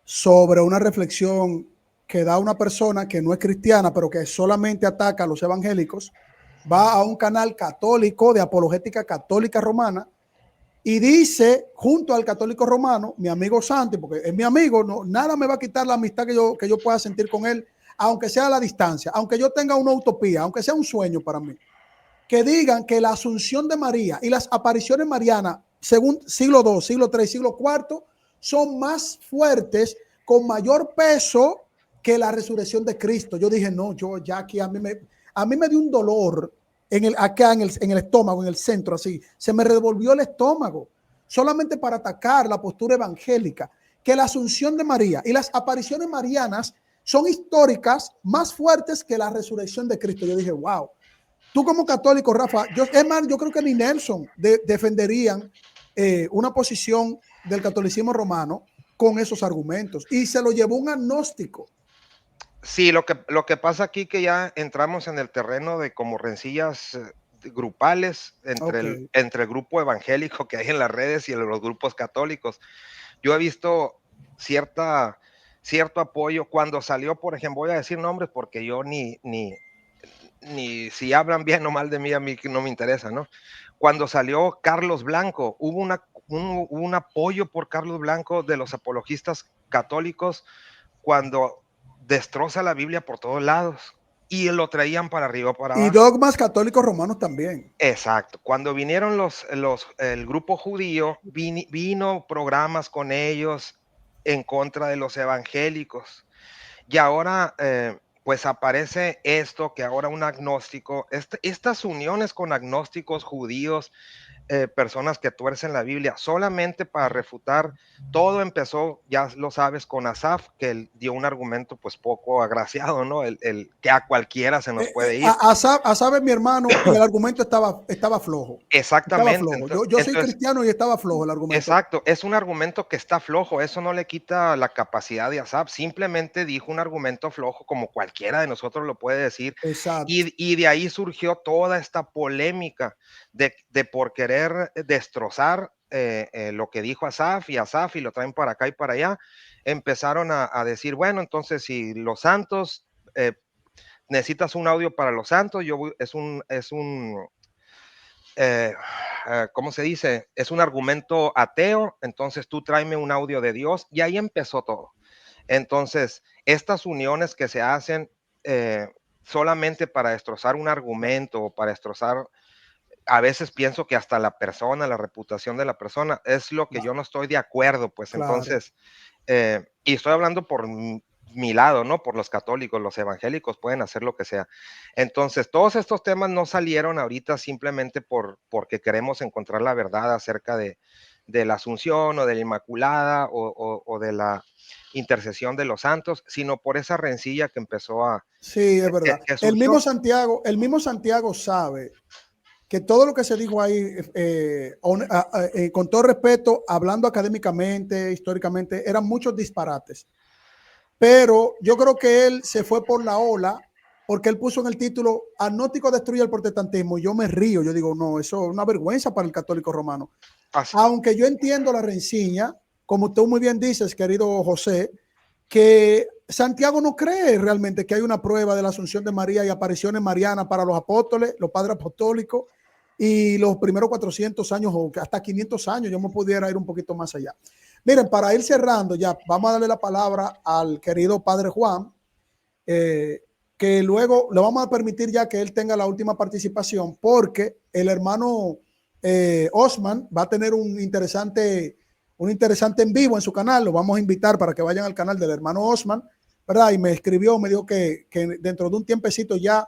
sobre una reflexión que da una persona que no es cristiana, pero que solamente ataca a los evangélicos, va a un canal católico de apologética católica romana y dice, junto al católico romano, mi amigo Santi, porque es mi amigo, no, nada me va a quitar la amistad que yo pueda sentir con él, aunque sea a la distancia, aunque yo tenga una utopía, aunque sea un sueño para mí, que digan que la asunción de María y las apariciones marianas, según siglo II, siglo III, siglo IV, son más fuertes, con mayor peso que la resurrección de Cristo. Yo dije, no, yo ya aquí a mí me dio un dolor acá en el estómago, en el centro, así, se me revolvió el estómago, solamente para atacar la postura evangélica, que la asunción de María y las apariciones marianas son históricas, más fuertes que la resurrección de Cristo. Yo dije, wow. Tú como católico, Rafa, es más, yo creo que ni Nelson defenderían una posición del catolicismo romano con esos argumentos. Y se lo llevó un agnóstico. Sí, lo que pasa aquí que ya entramos en el terreno de como rencillas grupales Okay. entre el grupo evangélico que hay en las redes y los grupos católicos. Yo he visto cierto apoyo cuando salió, por ejemplo, voy a decir nombres porque yo ni si hablan bien o mal de mí, a mí no me interesa, ¿no? Cuando salió Carlos Blanco, hubo un apoyo por Carlos Blanco de los apologistas católicos cuando destroza la Biblia por todos lados y lo traían para arriba, para Y abajo. dogmas católicos romanos también. Exacto. Cuando vinieron el grupo judío, vino programas con ellos en contra de los evangélicos. Y ahora, pues aparece esto, que ahora un agnóstico, estas uniones con agnósticos judíos, personas que tuercen la Biblia solamente para refutar. Todo empezó, ya lo sabes, con Asaf, que él dio un argumento pues poco agraciado, ¿no? El que a cualquiera se nos puede ir. Asab es mi hermano y el argumento estaba flojo. Estaba Exactamente. flojo. Yo soy Entonces, cristiano y estaba flojo el argumento. exacto, es un argumento que está flojo, eso no le quita la capacidad de Asaf, simplemente dijo un argumento flojo como cualquiera de nosotros lo puede decir, Exacto. y de ahí surgió toda esta polémica de por querer destrozar lo que dijo Asaf y lo traen para acá y para allá, empezaron a decir, bueno, entonces si los santos, necesitas un audio para los santos, eh, ¿cómo se dice? Es un argumento ateo, entonces tú tráeme un audio de Dios, y ahí empezó todo. Entonces, estas uniones que se hacen solamente para destrozar un argumento o para destrozar, a veces pienso que hasta la persona, la reputación de la persona, es lo que yo no estoy de acuerdo, pues Claro. entonces, y estoy hablando por mi lado, ¿no? Por los católicos, los evangélicos pueden hacer lo que sea. Entonces, todos estos temas no salieron ahorita simplemente porque queremos encontrar la verdad acerca de la Asunción o de la Inmaculada o de la intercesión de los santos, sino por esa rencilla que empezó Sí, es verdad. que surgió. El mismo Santiago sabe que todo lo que se dijo ahí, con todo respeto, hablando académicamente, históricamente, eran muchos disparates. Pero yo creo que él se fue por la ola porque él puso en el título "Agnóstico destruye el protestantismo", y yo me río, yo digo, no, eso es una vergüenza para el católico romano. Así, Aunque yo entiendo la rencilla como tú muy bien dices, querido José, que Santiago no cree realmente que hay una prueba de la asunción de María y apariciones marianas para los apóstoles, los padres apostólicos y los primeros 400 años o hasta 500 años. Yo me pudiera ir un poquito más allá. Miren, para ir cerrando ya, vamos a darle la palabra al querido Padre Juan, que luego le vamos a permitir ya que él tenga la última participación, porque el hermano Osman va a tener un interesante en vivo en su canal. Lo vamos a invitar para que vayan al canal del hermano Osman, ¿verdad? Y me escribió, me dijo que dentro de un tiempecito ya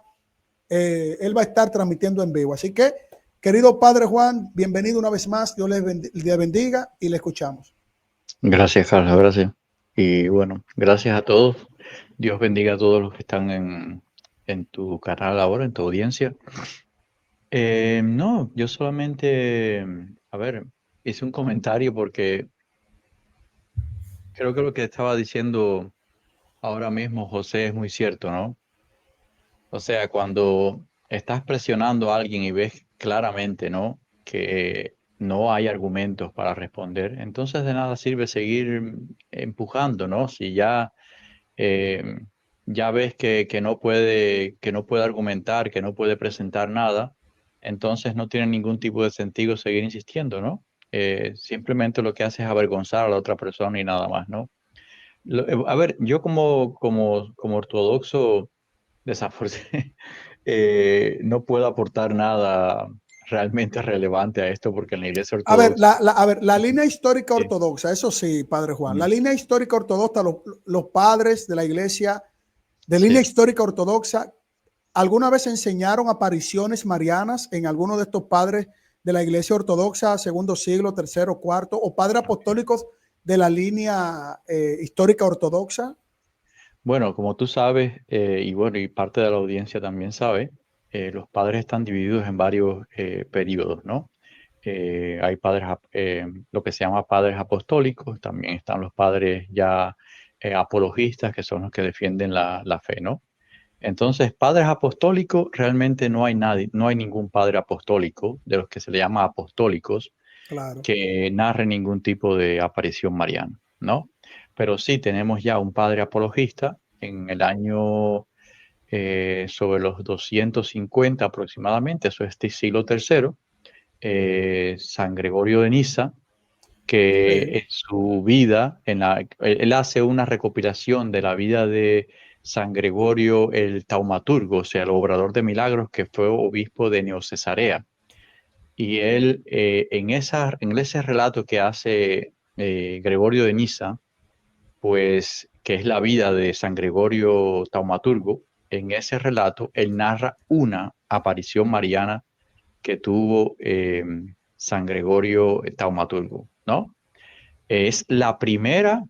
él va a estar transmitiendo en vivo. Así que, querido Padre Juan, bienvenido una vez más. Dios le bendiga y le escuchamos. Gracias, Carlos, gracias. Y bueno, gracias a todos. Dios bendiga a todos los que están en tu canal ahora, en tu audiencia. No, yo solamente, a ver, hice un comentario porque creo que lo que estaba diciendo ahora mismo José es muy cierto, ¿no? O sea, cuando estás presionando a alguien y ves claramente, ¿no?, que no hay argumentos para responder, entonces de nada sirve seguir empujando, ¿no? Si ya, ya ves que no puede argumentar, que no puede presentar nada, entonces no tiene ningún tipo de sentido seguir insistiendo, ¿no? Simplemente lo que hace es avergonzar a la otra persona y nada más, ¿no? A ver, yo como ortodoxo, desafortunadamente, no puedo aportar nada realmente relevante a esto porque en la iglesia ortodoxa... La línea histórica Sí. ortodoxa, eso sí, Padre Juan, la línea histórica ortodoxa, los padres de la iglesia de línea histórica ortodoxa, ¿alguna vez enseñaron apariciones marianas en alguno de estos padres de la iglesia ortodoxa, segundo siglo, tercero, cuarto, o padres apostólicos de la línea histórica ortodoxa? Bueno, como tú sabes, y bueno, y parte de la audiencia también sabe, los padres están divididos en varios periodos, ¿no? Hay padres, lo que se llama padres apostólicos, también están los padres ya apologistas, que son los que defienden la fe, ¿no? Entonces, padres apostólicos, realmente no hay nadie, no hay ningún padre apostólico de los que se le llama apostólicos, claro, que narre ningún tipo de aparición mariana, ¿no? Pero sí tenemos ya un padre apologista en el año sobre los 250 aproximadamente, eso es siglo III, San Gregorio de Niza, que en su vida, él hace una recopilación de la vida de San Gregorio el Taumaturgo, o sea, el obrador de milagros, que fue obispo de Neocesarea. Y él, en ese relato que hace Gregorio de Niza, pues, que es la vida de San Gregorio Taumaturgo, en ese relato él narra una aparición mariana que tuvo San Gregorio Taumaturgo, ¿no? Es la primera,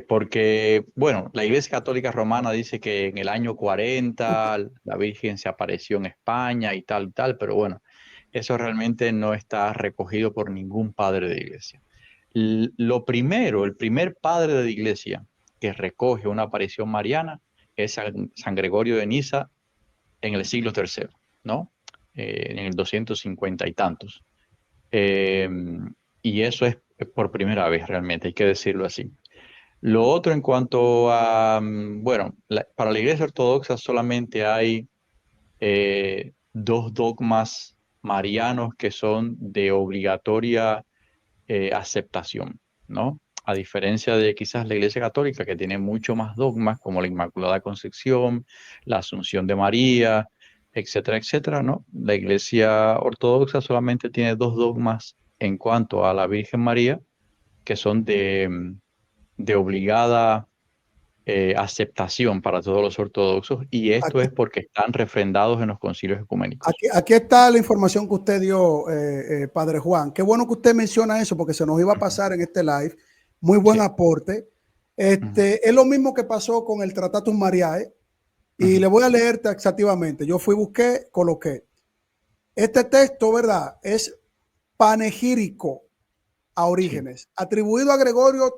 porque, bueno, la Iglesia Católica Romana dice que en el año 40 la Virgen se apareció en España y tal, pero bueno, eso realmente no está recogido por ningún padre de iglesia. El primer padre de la iglesia que recoge una aparición mariana es San Gregorio de Niza en el siglo III, ¿no? En el 250 y tantos. Y eso es por primera vez realmente, hay que decirlo así. Lo otro en cuanto a, bueno, para la iglesia ortodoxa solamente hay dos dogmas marianos que son de obligatoria aceptación, ¿no? A diferencia de quizás la Iglesia Católica, que tiene mucho más dogmas, como la Inmaculada Concepción, la Asunción de María, etcétera, etcétera, ¿no? La Iglesia Ortodoxa solamente tiene dos dogmas en cuanto a la Virgen María, que son de obligada aceptación para todos los ortodoxos, y esto es porque están refrendados en los concilios ecuménicos. Aquí está la información que usted dio, Padre Juan. Qué bueno que usted menciona eso, porque se nos iba a pasar en este live. Muy buen aporte. Es lo mismo que pasó con el Tratatum Mariae, y le voy a leer taxativamente. Yo busqué, coloqué. Este texto, ¿verdad?, es panegírico a Orígenes, atribuido a Gregorio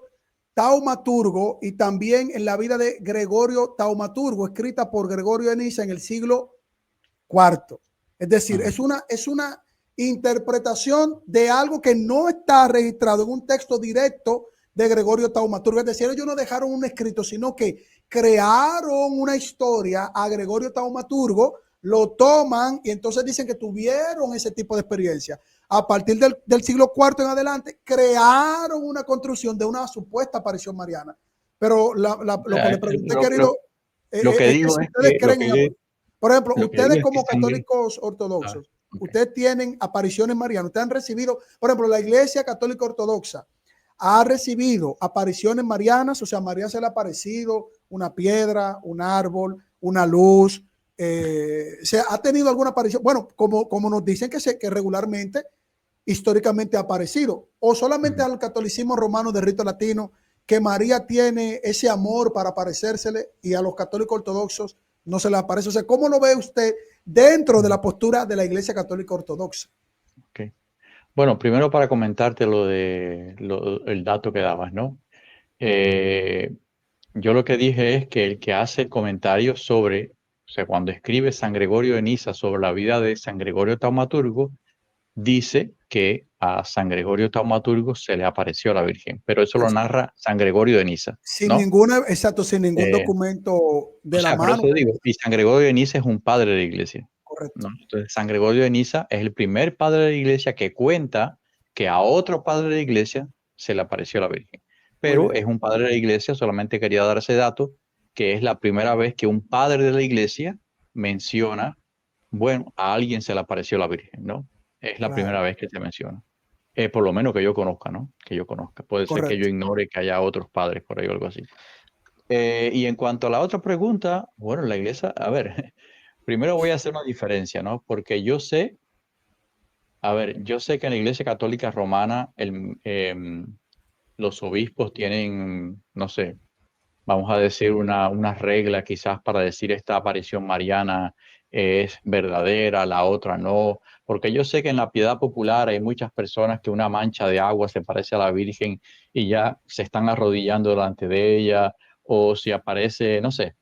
Taumaturgo, y también en la vida de Gregorio Taumaturgo, escrita por Gregorio de Niza en el siglo IV. Es decir, es interpretación de algo que no está registrado en un texto directo de Gregorio Taumaturgo. Es decir, ellos no dejaron un escrito, sino que crearon una historia a Gregorio Taumaturgo, lo toman y entonces dicen que tuvieron ese tipo de experiencia. A partir del siglo IV en adelante, crearon una construcción de una supuesta aparición mariana. Pero lo que le pregunté, querido, lo que es digo si es ustedes que, creen en, por ejemplo, lo que ustedes digo es como que también, católicos ortodoxos, ok. ustedes tienen apariciones marianas, ustedes han recibido, por ejemplo, la Iglesia Católica Ortodoxa ha recibido apariciones marianas, o sea, María se le ha aparecido una piedra, un árbol, una luz, ¿se ha tenido alguna aparición? Bueno, como nos dicen que regularmente, históricamente ha aparecido, o solamente al catolicismo romano de rito latino, que María tiene ese amor para aparecérsele y a los católicos ortodoxos no se le aparece. O sea, ¿cómo lo ve usted dentro de la postura de la Iglesia Católica Ortodoxa? Okay. Bueno, primero para comentarte el dato que dabas, ¿no? Yo lo que dije es que el que hace el comentario sobre, o sea, cuando escribe San Gregorio de Niza sobre la vida de San Gregorio Taumaturgo, dice que a San Gregorio Taumaturgo se le apareció la Virgen, pero eso lo narra San Gregorio de Niza, Sin ¿no? ninguna, exacto, sin ningún documento de la por mano. eso digo, y San Gregorio de Niza es un padre de la iglesia, Correcto. ¿no? Entonces, San Gregorio de Niza es el primer padre de la iglesia que cuenta que a otro padre de la iglesia se le apareció la Virgen. Pero es un padre de la iglesia, solamente quería dar ese dato, que es la primera vez que un padre de la iglesia menciona, bueno, a alguien se le apareció la Virgen, ¿no? Es la primera vez que se menciona. Por lo menos que yo conozca, ¿no? Que yo conozca. Puede ser que yo ignore que haya otros padres por ahí o algo así. Y en cuanto a la otra pregunta, bueno, la iglesia, a ver, primero voy a hacer una diferencia, ¿no? Porque yo sé, a ver, yo sé que en la Iglesia Católica Romana los obispos tienen, no sé, vamos a decir una regla quizás para decir esta aparición mariana es verdadera, la otra no, porque yo sé que en la piedad popular hay muchas personas que una mancha de agua se parece a la Virgen y ya se están arrodillando delante de ella, o si aparece, no sé,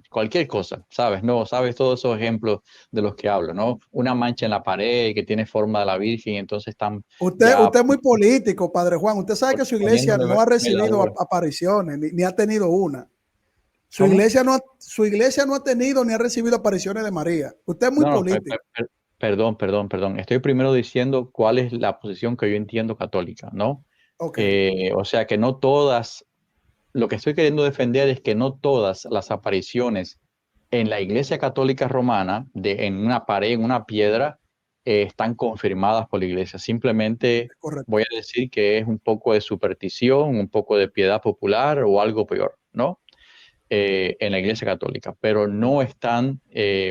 cualquier cosa, ¿sabes? No, ¿sabes? Todos esos ejemplos de los que hablo, ¿no? Una mancha en la pared que tiene forma de la Virgen, entonces están Usted es muy político, Padre Juan. Usted sabe que su iglesia poniéndole no ha recibido velador. apariciones, ni ha tenido una. Su ¿Cómo? iglesia no ha tenido ni ha recibido apariciones de María. Usted es muy político. Perdón. Estoy primero diciendo cuál es la posición que yo entiendo católica, ¿no? Okay. O sea que no todas, lo que estoy queriendo defender es que no todas las apariciones en la Iglesia Católica Romana, en una pared, en una piedra, están confirmadas por la Iglesia. Simplemente voy a decir que es un poco de superstición, un poco de piedad popular o algo peor, ¿no? En la Iglesia Católica, pero no están,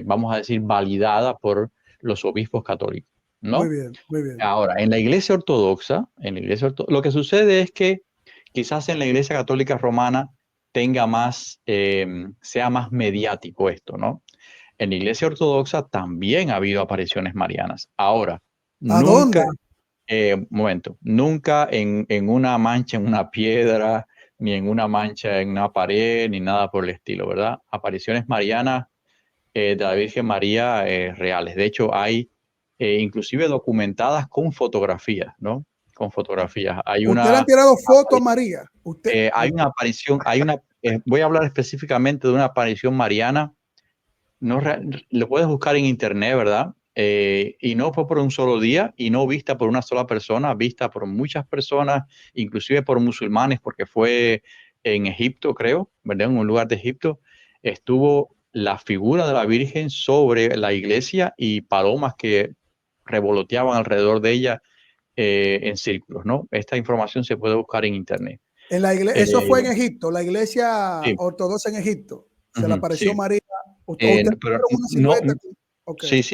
vamos a decir, validadas por los obispos católicos, ¿no? Muy bien, muy bien. Ahora, en la Iglesia Ortodoxa, lo que sucede es que quizás en la Iglesia Católica Romana tenga más, sea más mediático esto, ¿no? En la Iglesia Ortodoxa también ha habido apariciones marianas. Ahora, nunca, nunca en una mancha en una piedra, ni en una mancha en una pared, ni nada por el estilo, ¿verdad? Apariciones marianas de la Virgen María reales. De hecho, hay inclusive documentadas con fotografías, ¿no? Con fotografías. ¿Usted le han tirado fotos a María? Hay una aparición, voy a hablar específicamente de una aparición mariana. No, lo puedes buscar en internet, ¿verdad? Y no fue por un solo día y no vista por una sola persona, vista por muchas personas, inclusive por musulmanes, porque fue en Egipto, creo, ¿verdad? En un lugar de Egipto, estuvo la figura de la Virgen sobre la iglesia y palomas que revoloteaban alrededor de ella en círculos, ¿no? Esta información se puede buscar en internet. En la iglesia, eso fue en Egipto, la iglesia ortodoxa en Egipto. Se le apareció María. Pero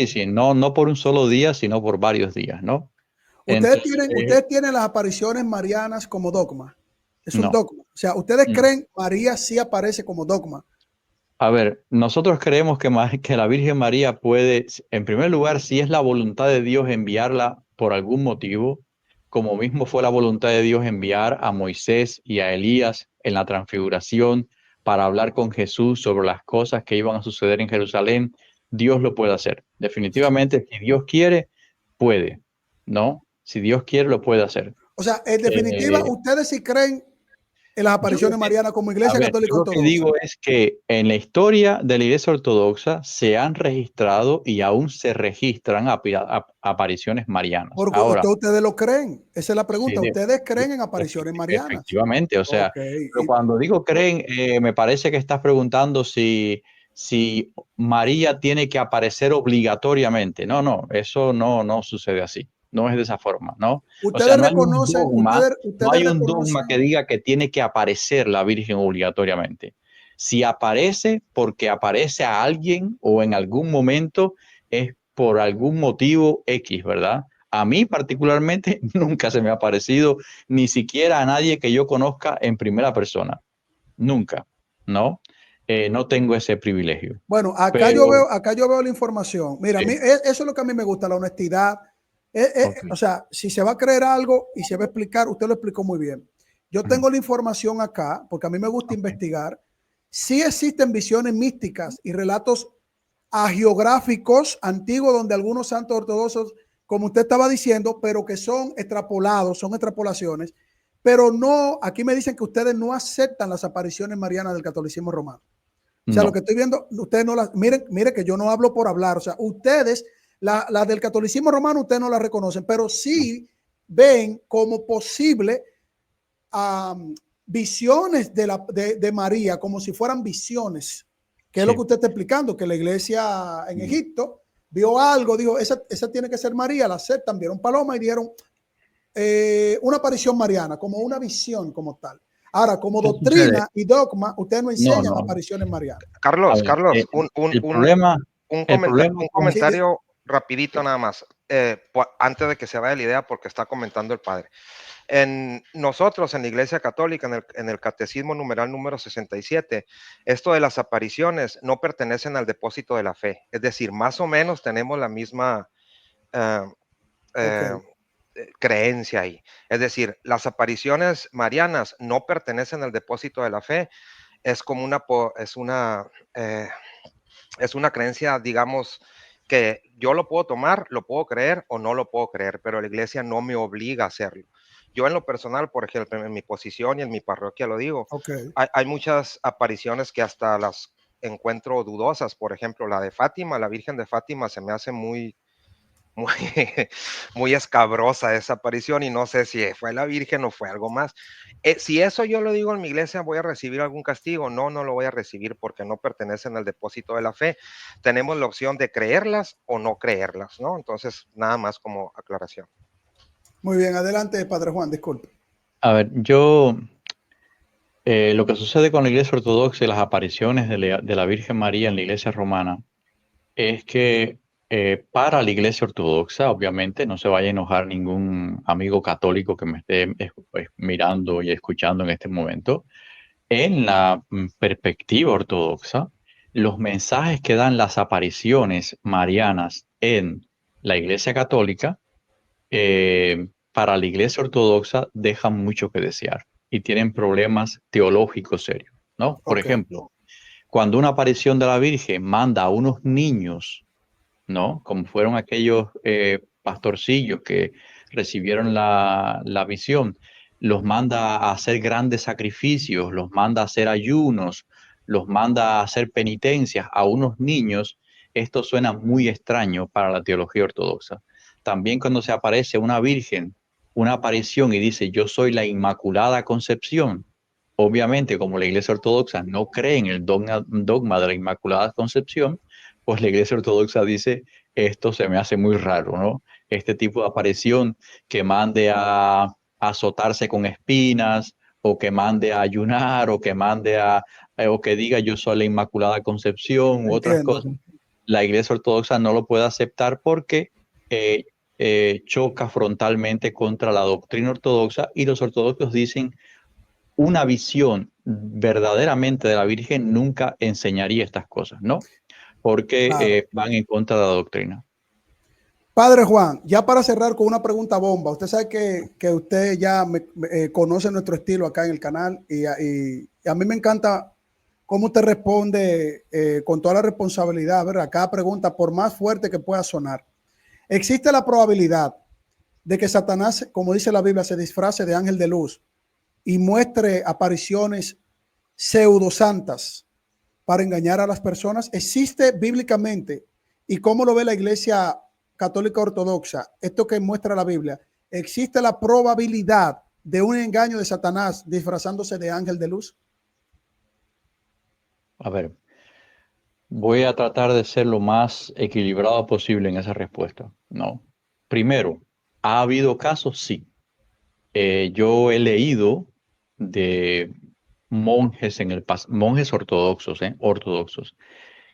sí, no por un solo día, sino por varios días, ¿no? Ustedes tienen las apariciones marianas como dogma. Es un dogma. O sea, ¿ustedes creen María sí aparece como dogma? A ver, nosotros creemos que la Virgen María puede, en primer lugar, si es la voluntad de Dios enviarla por algún motivo, como mismo fue la voluntad de Dios enviar a Moisés y a Elías en la transfiguración para hablar con Jesús sobre las cosas que iban a suceder en Jerusalén. Dios lo puede hacer. Definitivamente, si Dios quiere, puede, ¿no? Si Dios quiere, lo puede hacer. O sea, en definitiva, ustedes sí creen en las apariciones marianas como Iglesia Católica yo lo Ortodoxa. que digo es que en la historia de la Iglesia Ortodoxa se han registrado y aún se registran apariciones marianas. Porque Ahora, ustedes lo creen. Esa es la pregunta. sí, ¿Ustedes creen en apariciones marianas? Efectivamente, o sea, Okay. pero cuando digo creen, me parece que estás preguntando si María tiene que aparecer obligatoriamente. No, eso no sucede así. No es de esa forma, ¿no? O sea, Ustedes no hay un reconocen, dogma, no hay un dogma reconocen. que diga que tiene que aparecer la Virgen obligatoriamente. Si aparece porque aparece a alguien o en algún momento es por algún motivo X, ¿verdad? A mí particularmente nunca se me ha aparecido, ni siquiera a nadie que yo conozca en primera persona. Nunca, ¿no? No tengo ese privilegio. Bueno, acá yo veo la información. Mira, Sí. eso es lo que a mí me gusta, la honestidad. Okay. O sea, si se va a creer algo y se va a explicar, usted lo explicó muy bien. Yo tengo la información acá, porque a mí me gusta investigar. Sí existen visiones místicas y relatos hagiográficos antiguos donde algunos santos ortodoxos, como usted estaba diciendo, pero que son extrapolados, son extrapolaciones, pero no, aquí me dicen que ustedes no aceptan las apariciones marianas del catolicismo romano. O sea, No. lo que estoy viendo, ustedes no las, miren que yo no hablo por hablar, o sea, ustedes, la del catolicismo romano, ustedes no la reconocen, pero sí ven como posible visiones de María, como si fueran visiones, que es lo que usted está explicando, que la iglesia en Egipto vio algo, dijo, esa tiene que ser María, la aceptan, vieron paloma y dieron una aparición mariana, como una visión como tal. Ahora, como doctrina y dogma, ustedes no enseñan apariciones marianas. Carlos, un comentario rapidito nada más, antes de que se vaya la idea, porque está comentando el padre. Nosotros en la Iglesia Católica, en el Catecismo numeral número 67, esto de las apariciones no pertenecen al depósito de la fe. Es decir, más o menos tenemos la misma creencia ahí. Es decir, las apariciones marianas no pertenecen al depósito de la fe. Es como es una creencia, digamos, que yo lo puedo tomar, lo puedo creer o no lo puedo creer, pero la iglesia no me obliga a hacerlo. Yo en lo personal, por ejemplo, en mi posición y en mi parroquia lo digo, hay muchas apariciones que hasta las encuentro dudosas. Por ejemplo, la de Fátima, la Virgen de Fátima, se me hace muy escabrosa esa aparición y no sé si fue la Virgen o fue algo más. Si eso yo lo digo en mi iglesia, ¿voy a recibir algún castigo? No lo voy a recibir porque no pertenecen al depósito de la fe. Tenemos la opción de creerlas o no creerlas, ¿no? Entonces, nada más como aclaración. Muy bien, adelante, Padre Juan, disculpe. A ver, lo que sucede con la Iglesia Ortodoxa y las apariciones de la Virgen María en la Iglesia Romana es que para la Iglesia Ortodoxa, obviamente, no se vaya a enojar ningún amigo católico que me esté mirando y escuchando en este momento. En la perspectiva ortodoxa, los mensajes que dan las apariciones marianas en la Iglesia Católica, para la Iglesia Ortodoxa dejan mucho que desear y tienen problemas teológicos serios, ¿no? Por ejemplo, cuando una aparición de la Virgen manda a unos niños, ¿no? Como fueron aquellos pastorcillos que recibieron la visión, los manda a hacer grandes sacrificios, los manda a hacer ayunos, los manda a hacer penitencias a unos niños. Esto suena muy extraño para la teología ortodoxa. También cuando se aparece una virgen, una aparición y dice, yo soy la Inmaculada Concepción. Obviamente, como la Iglesia Ortodoxa no cree en el dogma de la Inmaculada Concepción, pues la Iglesia Ortodoxa dice, esto se me hace muy raro, ¿no? Este tipo de aparición que mande a azotarse con espinas, o que mande a ayunar, o que mande o que diga yo soy la Inmaculada Concepción, u otras cosas. La Iglesia Ortodoxa no lo puede aceptar porque choca frontalmente contra la doctrina ortodoxa, y los ortodoxos dicen una visión verdaderamente de la Virgen nunca enseñaría estas cosas, ¿no? Porque van en contra de la doctrina. Padre Juan, ya para cerrar con una pregunta bomba, usted sabe que usted ya conoce nuestro estilo acá en el canal y a mí me encanta cómo te responde con toda la responsabilidad, ¿verdad? Cada pregunta, por más fuerte que pueda sonar. ¿Existe la probabilidad de que Satanás, como dice la Biblia, se disfrace de ángel de luz y muestre apariciones pseudosantas para engañar a las personas? ¿Existe bíblicamente? ¿Y cómo lo ve la Iglesia Católica Ortodoxa? Esto que muestra la Biblia. ¿Existe la probabilidad de un engaño de Satanás disfrazándose de ángel de luz? A ver, voy a tratar de ser lo más equilibrado posible en esa respuesta. No. Primero, ¿ha habido casos? Sí. Yo he leído de monjes monjes ortodoxos, ortodoxos,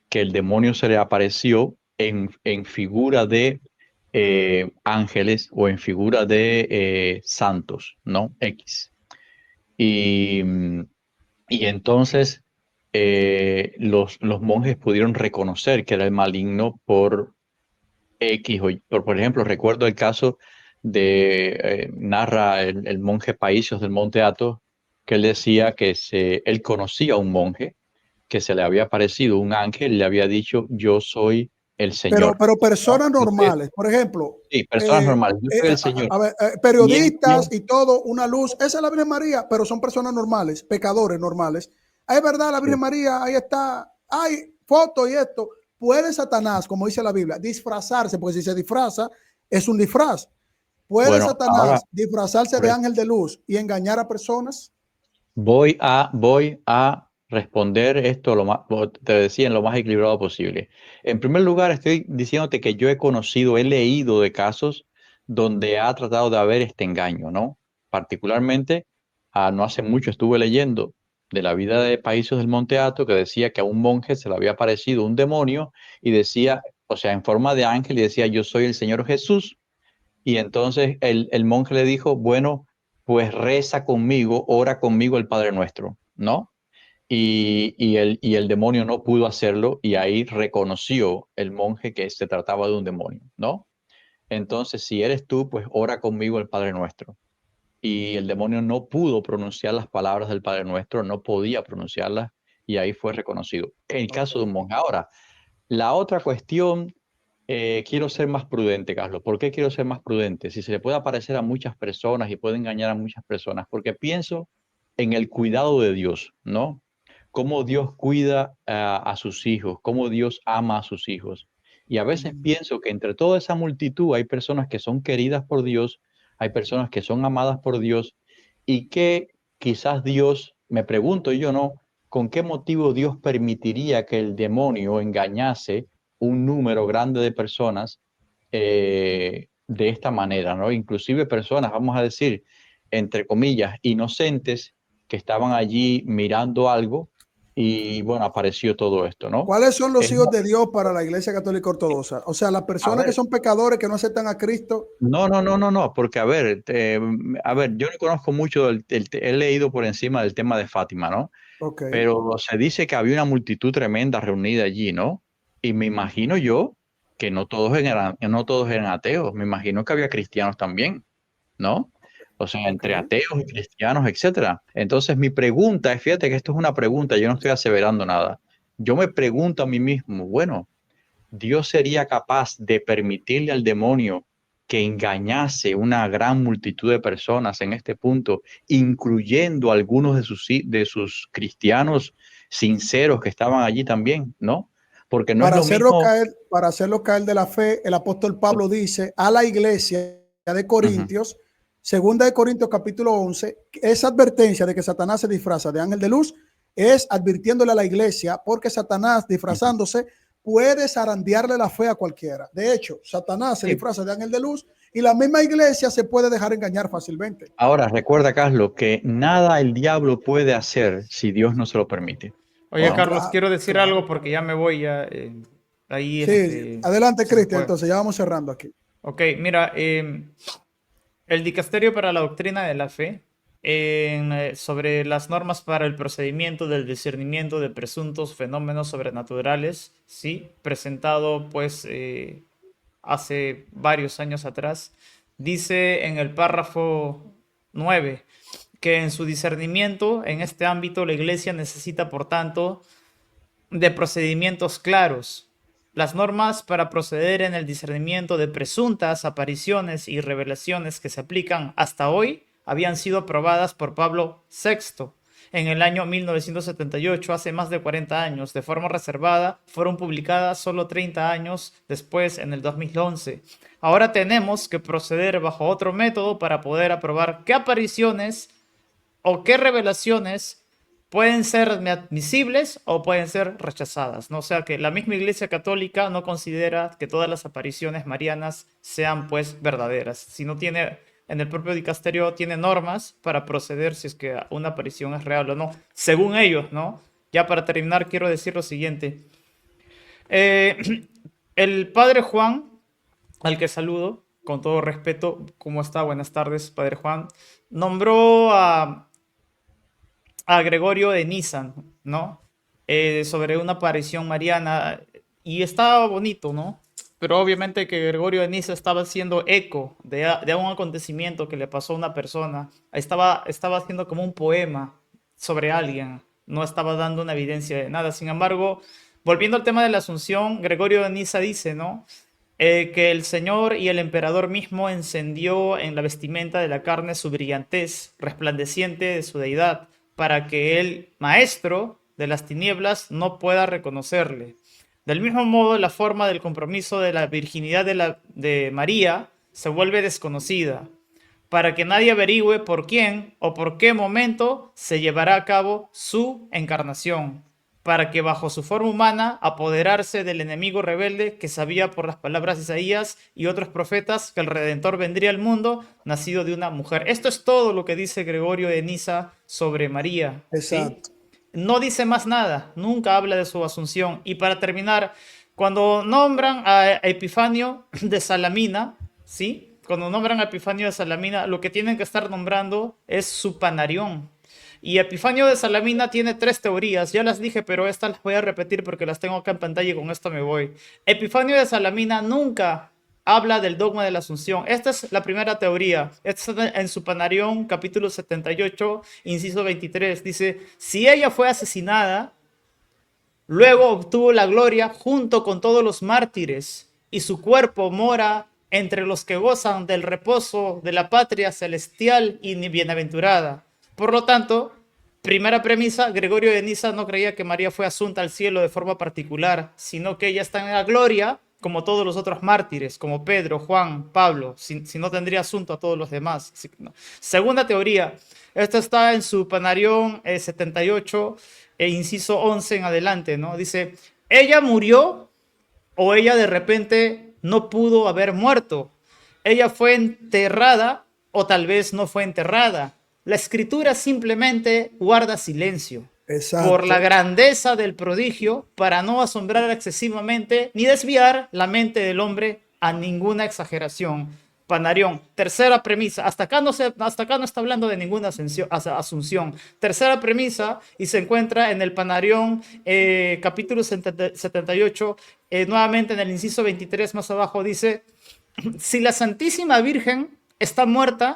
que el demonio se le apareció en figura de ángeles o en figura de santos, ¿no? X. Y, y entonces los monjes pudieron reconocer que era el maligno por X, por ejemplo, recuerdo el caso narra el monje Paisios del Monte Athos, que él decía que él conocía a un monje que se le había aparecido un ángel y le había dicho, yo soy el Señor. Pero personas ¿No? normales, por ejemplo, Sí, personas normales, yo soy el Señor. periodistas y todo, una luz, esa es la Virgen María, pero son personas normales, pecadores normales. Es verdad, la Virgen María, ahí está, hay fotos y esto. ¿Puede Satanás, como dice la Biblia, disfrazarse? Porque si se disfraza, es un disfraz. ¿Puede Satanás disfrazarse de ángel de luz y engañar a personas? Voy a responder esto te decía, en lo más equilibrado posible. En primer lugar, estoy diciéndote que yo he leído de casos donde ha tratado de haber este engaño, ¿no? Particularmente, no hace mucho estuve leyendo de la vida de Paisios del Monte Athos, que decía que a un monje se le había aparecido un demonio y decía, o sea, en forma de ángel, y decía, yo soy el Señor Jesús. Y entonces el monje le dijo, bueno, pues reza conmigo, ora conmigo el Padre Nuestro, ¿no? Y el demonio no pudo hacerlo y ahí reconoció el monje que se trataba de un demonio, ¿no? Entonces, si eres tú, pues ora conmigo el Padre Nuestro. Y el demonio no pudo pronunciar las palabras del Padre Nuestro, no podía pronunciarlas y ahí fue reconocido. En el caso de un monje. Ahora, la otra cuestión, quiero ser más prudente, Carlos. ¿Por qué quiero ser más prudente? Si se le puede aparecer a muchas personas y puede engañar a muchas personas, porque pienso en el cuidado de Dios, ¿no? Cómo Dios cuida a sus hijos, cómo Dios ama a sus hijos. Y a veces pienso que entre toda esa multitud hay personas que son queridas por Dios, hay personas que son amadas por Dios y que quizás Dios, me pregunto yo, ¿no? ¿Con qué motivo Dios permitiría que el demonio engañase un número grande de personas de esta manera, ¿no? Inclusive personas, vamos a decir, entre comillas, inocentes que estaban allí mirando algo y bueno, apareció todo esto, ¿no? ¿Cuáles son los hijos de Dios para la Iglesia Católica Ortodoxa? O sea, las personas que son pecadores, que no aceptan a Cristo. No, porque a ver, yo no conozco mucho, he leído por encima del tema de Fátima, ¿no? Okay. Pero se dice que había una multitud tremenda reunida allí, ¿no? Y me imagino yo que no todos eran ateos, me imagino que había cristianos también, ¿no? O sea, entre ateos y cristianos, etcétera. Entonces mi pregunta es, fíjate que esto es una pregunta, yo no estoy aseverando nada. Yo me pregunto a mí mismo, bueno, ¿Dios sería capaz de permitirle al demonio que engañase una gran multitud de personas en este punto, incluyendo algunos de sus cristianos sinceros que estaban allí también, ¿no? Porque no es lo mismo. Para hacerlo caer de la fe, el apóstol Pablo dice a la iglesia de Corintios, segunda de Corintios capítulo 11, esa advertencia de que Satanás se disfraza de ángel de luz es advirtiéndole a la iglesia, porque Satanás disfrazándose puede zarandearle la fe a cualquiera. De hecho, Satanás se disfraza de ángel de luz y la misma iglesia se puede dejar engañar fácilmente. Ahora, recuerda, Carlos, que nada el diablo puede hacer si Dios no se lo permite. Oye, ¿no? Carlos, quiero decir algo porque ya me voy ya. Ahí sí, adelante, Cristian, entonces ya vamos cerrando aquí. Ok, mira, el Dicasterio para la Doctrina de la Fe sobre las normas para el procedimiento del discernimiento de presuntos fenómenos sobrenaturales, sí, presentado pues hace varios años atrás, dice en el párrafo 9, que en su discernimiento en este ámbito la Iglesia necesita, por tanto, de procedimientos claros. Las normas para proceder en el discernimiento de presuntas apariciones y revelaciones que se aplican hasta hoy habían sido aprobadas por Pablo VI en el año 1978, hace más de 40 años, de forma reservada. Fueron publicadas solo 30 años después, en el 2011. Ahora tenemos que proceder bajo otro método para poder aprobar qué apariciones o qué revelaciones pueden ser admisibles o pueden ser rechazadas, ¿no? O sea que la misma Iglesia Católica no considera que todas las apariciones marianas sean pues verdaderas, sino tiene, en el propio dicasterio tiene normas para proceder si es que una aparición es real o no, según ellos, ¿no? Ya para terminar quiero decir lo siguiente. El padre Juan, al que saludo con todo respeto, ¿cómo está? Buenas tardes, padre Juan, nombró a Gregorio de Niza, ¿no? Sobre una aparición mariana, y estaba bonito, ¿no? Pero obviamente que Gregorio de Niza estaba haciendo eco de un acontecimiento que le pasó a una persona. Estaba haciendo como un poema sobre alguien, no estaba dando una evidencia de nada. Sin embargo, volviendo al tema de la Asunción, Gregorio de Niza dice, ¿no? Que el Señor y el emperador mismo encendió en la vestimenta de la carne su brillantez resplandeciente de su deidad, para que el maestro de las tinieblas no pueda reconocerle. Del mismo modo, la forma del compromiso de la virginidad de María se vuelve desconocida, para que nadie averigüe por quién o por qué momento se llevará a cabo su encarnación, para que bajo su forma humana apoderarse del enemigo rebelde que sabía por las palabras de Isaías y otros profetas que el Redentor vendría al mundo nacido de una mujer. Esto es todo lo que dice Gregorio de Niza sobre María. Exacto. ¿Sí? No dice más nada, nunca habla de su asunción. Y para terminar, cuando nombran a Epifanio de Salamina, ¿sí? Cuando nombran a Epifanio de Salamina, lo que tienen que estar nombrando es su Panarión. Y Epifanio de Salamina tiene 3 teorías, ya las dije, pero estas las voy a repetir porque las tengo acá en pantalla y con esto me voy. Epifanio de Salamina nunca habla del dogma de la Asunción. Esta es la primera teoría. Esta está en su Panarión, capítulo 78, inciso 23. Dice, si ella fue asesinada, luego obtuvo la gloria junto con todos los mártires, y su cuerpo mora entre los que gozan del reposo de la patria celestial y bienaventurada. Por lo tanto, primera premisa, Gregorio de Niza no creía que María fue asunta al cielo de forma particular, sino que ella está en la gloria como todos los otros mártires, como Pedro, Juan, Pablo, si no tendría asunto a todos los demás. No. Segunda teoría, esta está en su Panarión 78, inciso 11 en adelante, ¿no? Dice, ella murió o ella de repente no pudo haber muerto. Ella fue enterrada o tal vez no fue enterrada. La escritura simplemente guarda silencio. Exacto. Por la grandeza del prodigio, para no asombrar excesivamente ni desviar la mente del hombre a ninguna exageración. Panarión, tercera premisa, hasta acá no está hablando de ninguna asunción. Tercera premisa, y se encuentra en el Panarión, capítulo 78, nuevamente en el inciso 23 más abajo, dice, si la Santísima Virgen está muerta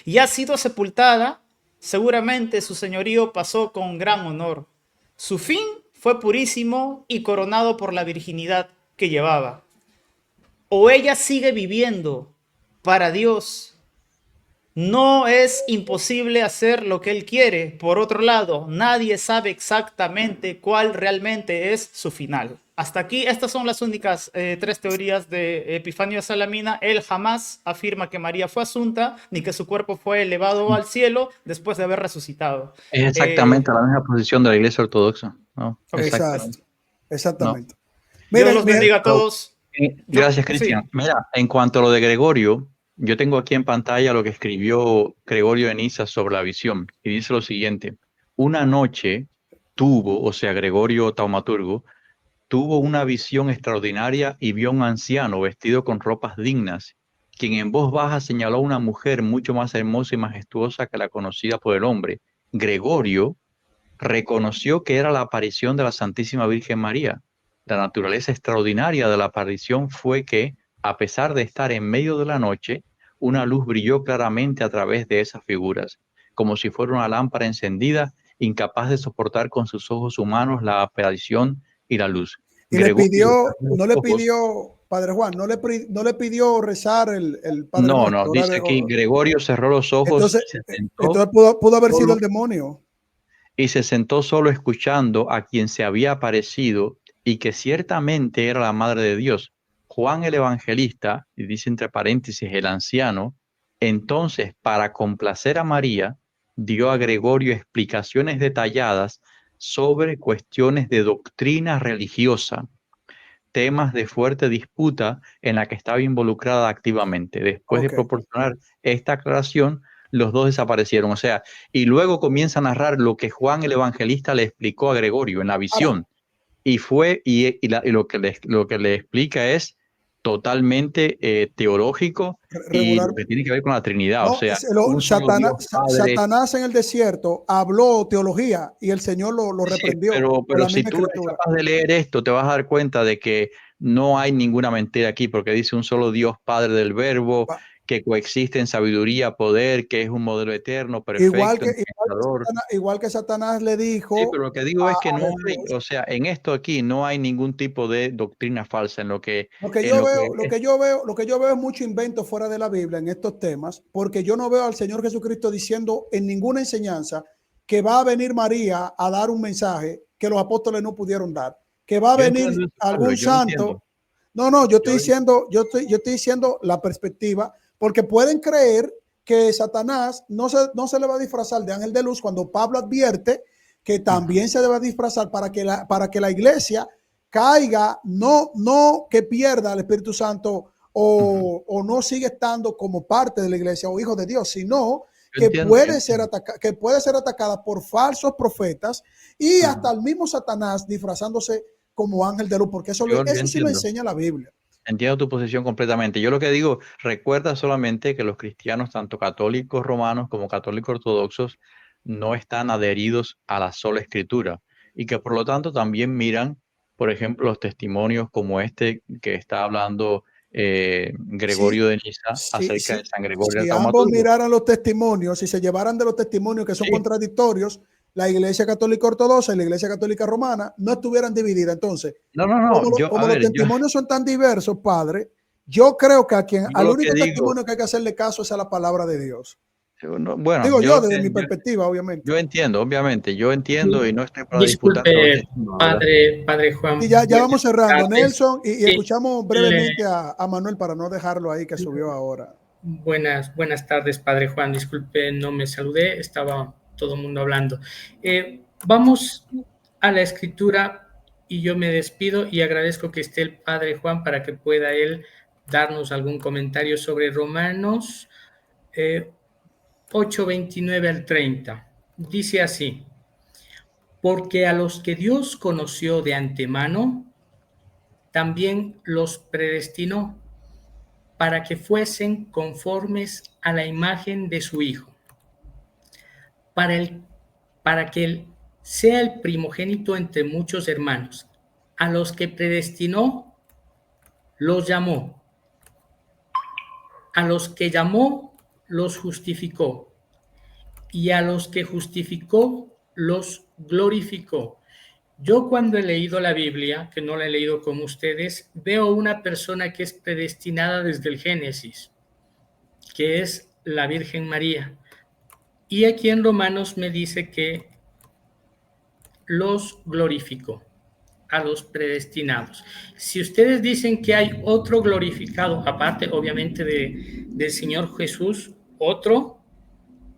y ha sido sepultada, seguramente su señorío pasó con gran honor. Su fin fue purísimo y coronado por la virginidad que llevaba. O ella sigue viviendo para Dios. No es imposible hacer lo que Él quiere. Por otro lado, nadie sabe exactamente cuál realmente es su final. Hasta aquí, estas son las únicas 3 teorías de Epifanio de Salamina. Él jamás afirma que María fue asunta, ni que su cuerpo fue elevado al cielo después de haber resucitado. Es exactamente la misma posición de la Iglesia Ortodoxa, ¿no? Exacto. Exactamente. No. Dios los bendiga a todos. Gracias, Cristian. Sí. Mira, en cuanto a lo de Gregorio, yo tengo aquí en pantalla lo que escribió Gregorio de Niza sobre la visión, y dice lo siguiente: una noche tuvo, o sea, Gregorio Taumaturgo, tuvo una visión extraordinaria y vio a un anciano vestido con ropas dignas, quien en voz baja señaló a una mujer mucho más hermosa y majestuosa que la conocida por el hombre. Gregorio reconoció que era la aparición de la Santísima Virgen María. La naturaleza extraordinaria de la aparición fue que, a pesar de estar en medio de la noche, una luz brilló claramente a través de esas figuras. como si fuera una lámpara encendida, incapaz de soportar con sus ojos humanos la aparición y la luz. Y no le pidió, Padre Juan, no le pidió rezar el Padre No, Nuestro, dice aquí, Gregorio cerró los ojos. Entonces pudo haber sido el demonio. Y se sentó solo escuchando a quien se había aparecido y que ciertamente era la Madre de Dios. Juan el Evangelista, y dice entre paréntesis el anciano, entonces para complacer a María, dio a Gregorio explicaciones detalladas sobre cuestiones de doctrina religiosa, temas de fuerte disputa en la que estaba involucrada activamente. Después de proporcionar esta aclaración, los dos desaparecieron. O sea, y luego comienza a narrar lo que Juan el Evangelista le explicó a Gregorio en la visión. Y lo que le explica es totalmente teológico y lo que tiene que ver con la Trinidad. O sea, Satanás en el desierto habló teología y el Señor lo reprendió. Pero si tú eres capaz de leer esto, te vas a dar cuenta de que no hay ninguna mentira aquí, porque dice un solo Dios Padre del Verbo, que coexiste en sabiduría, poder, que es un modelo eterno, perfecto. Igual que Satanás le dijo. Sí, pero lo que digo es que no hay, o sea, en esto aquí no hay ningún tipo de doctrina falsa en lo que yo veo es mucho invento fuera de la Biblia en estos temas, porque yo no veo al Señor Jesucristo diciendo en ninguna enseñanza que va a venir María a dar un mensaje que los apóstoles no pudieron dar, que va a venir algún santo. No, yo estoy diciendo la perspectiva, porque pueden creer que Satanás no se le va a disfrazar de ángel de luz cuando Pablo advierte que también se debe disfrazar para que la iglesia caiga, no que pierda al Espíritu Santo o no siga estando como parte de la iglesia o hijo de Dios, sino que puede ser atacada por falsos profetas y hasta el mismo Satanás disfrazándose como ángel de luz, porque eso sí lo enseña la Biblia. Entiendo tu posición completamente. Yo lo que digo, recuerda solamente que los cristianos, tanto católicos romanos como católicos ortodoxos, no están adheridos a la sola escritura y que por lo tanto también miran, por ejemplo, los testimonios como este que está hablando Gregorio de Niza acerca de San Gregorio. Si ambos miraran los testimonios, si se llevaran de los testimonios que son contradictorios, la Iglesia Católica Ortodoxa y la Iglesia Católica Romana no estuvieran divididas. Entonces, como los testimonios son tan diversos, padre, yo creo que al único testimonio que hay que hacerle caso es a la palabra de Dios. Bueno, digo yo desde mi perspectiva, obviamente. Yo entiendo, obviamente, y no estoy para disculpe, disputar. Padre Juan. Y ya vamos cerrando, Nelson, y escuchamos brevemente a Manuel para no dejarlo ahí que subió ahora. Buenas tardes, Padre Juan. Disculpe, no me saludé, estaba todo el mundo hablando. Vamos a la escritura y yo me despido y agradezco que esté el Padre Juan para que pueda él darnos algún comentario sobre Romanos 8:29 al 30. Dice así: porque a los que Dios conoció de antemano, también los predestinó para que fuesen conformes a la imagen de su Hijo, para que él sea el primogénito entre muchos hermanos. A los que predestinó, los llamó. A los que llamó, los justificó. Y a los que justificó, los glorificó. Yo cuando he leído la Biblia, que no la he leído como ustedes, veo una persona que es predestinada desde el Génesis, que es la Virgen María. Y aquí en Romanos me dice que los glorificó a los predestinados. Si ustedes dicen que hay otro glorificado, aparte obviamente del Señor Jesús, otro,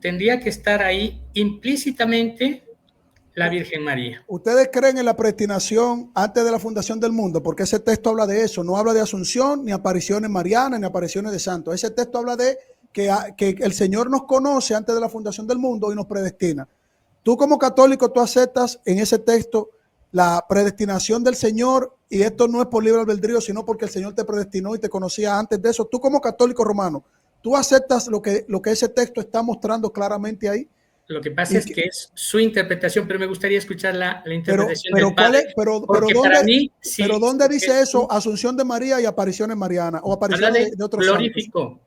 tendría que estar ahí implícitamente la Virgen María. ¿Ustedes creen en la predestinación antes de la fundación del mundo? Porque ese texto habla de eso, no habla de asunción, ni apariciones marianas, ni apariciones de santos. Ese texto habla de que el Señor nos conoce antes de la fundación del mundo y nos predestina. Tú como católico, tú aceptas en ese texto la predestinación del Señor, y esto no es por libre albedrío, sino porque el Señor te predestinó y te conocía antes de eso. Tú como católico romano, ¿tú aceptas lo que ese texto está mostrando claramente ahí? Lo que pasa es que es su interpretación, pero me gustaría escuchar la interpretación del Padre. Pero ¿dónde dice eso? Asunción de María y apariciones marianas o apariciones de otros glorificó.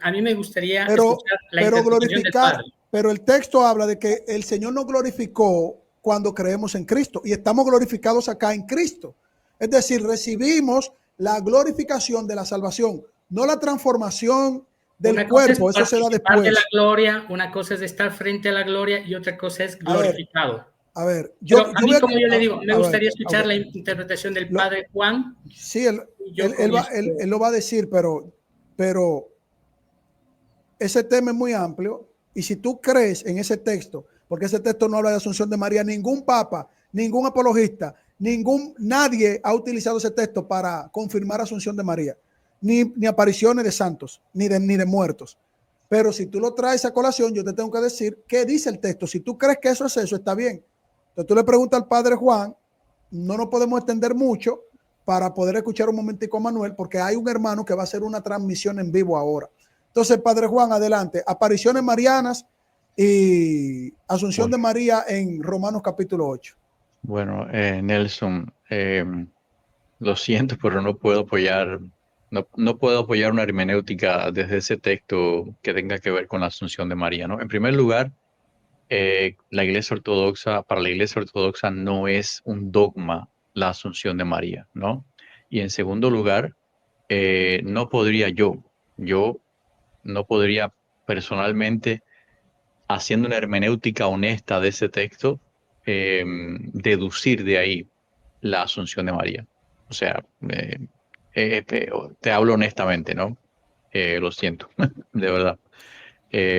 A mí me gustaría escuchar la interpretación del Padre. pero el texto habla de que el Señor nos glorificó cuando creemos en Cristo y estamos glorificados acá en Cristo. Es decir, recibimos la glorificación de la salvación, no la transformación del cuerpo, eso se da después. De la gloria, una cosa es estar frente a la gloria y otra cosa es glorificado. A ver, como yo le digo, me gustaría escuchar la interpretación del padre Juan. Sí, él lo va a decir, pero ese tema es muy amplio y si tú crees en ese texto, porque ese texto no habla de Asunción de María, ningún papa, ningún apologista, nadie ha utilizado ese texto para confirmar Asunción de María, ni apariciones de santos, ni de muertos. Pero si tú lo traes a colación, yo te tengo que decir qué dice el texto. Si tú crees que eso es eso, está bien. Entonces tú le preguntas al padre Juan, no nos podemos extender mucho para poder escuchar un momentico a Manuel, porque hay un hermano que va a hacer una transmisión en vivo ahora. Entonces, padre Juan, adelante. Apariciones marianas y Asunción de María en Romanos capítulo 8. Bueno, Nelson, lo siento, pero no puedo apoyar una hermenéutica desde ese texto que tenga que ver con la Asunción de María, ¿no? En primer lugar, para la Iglesia Ortodoxa no es un dogma la Asunción de María, ¿no? Y en segundo lugar, no podría yo no podría personalmente, haciendo una hermenéutica honesta de ese texto, deducir de ahí la Asunción de María. O sea, te hablo honestamente, ¿no? Lo siento, de verdad.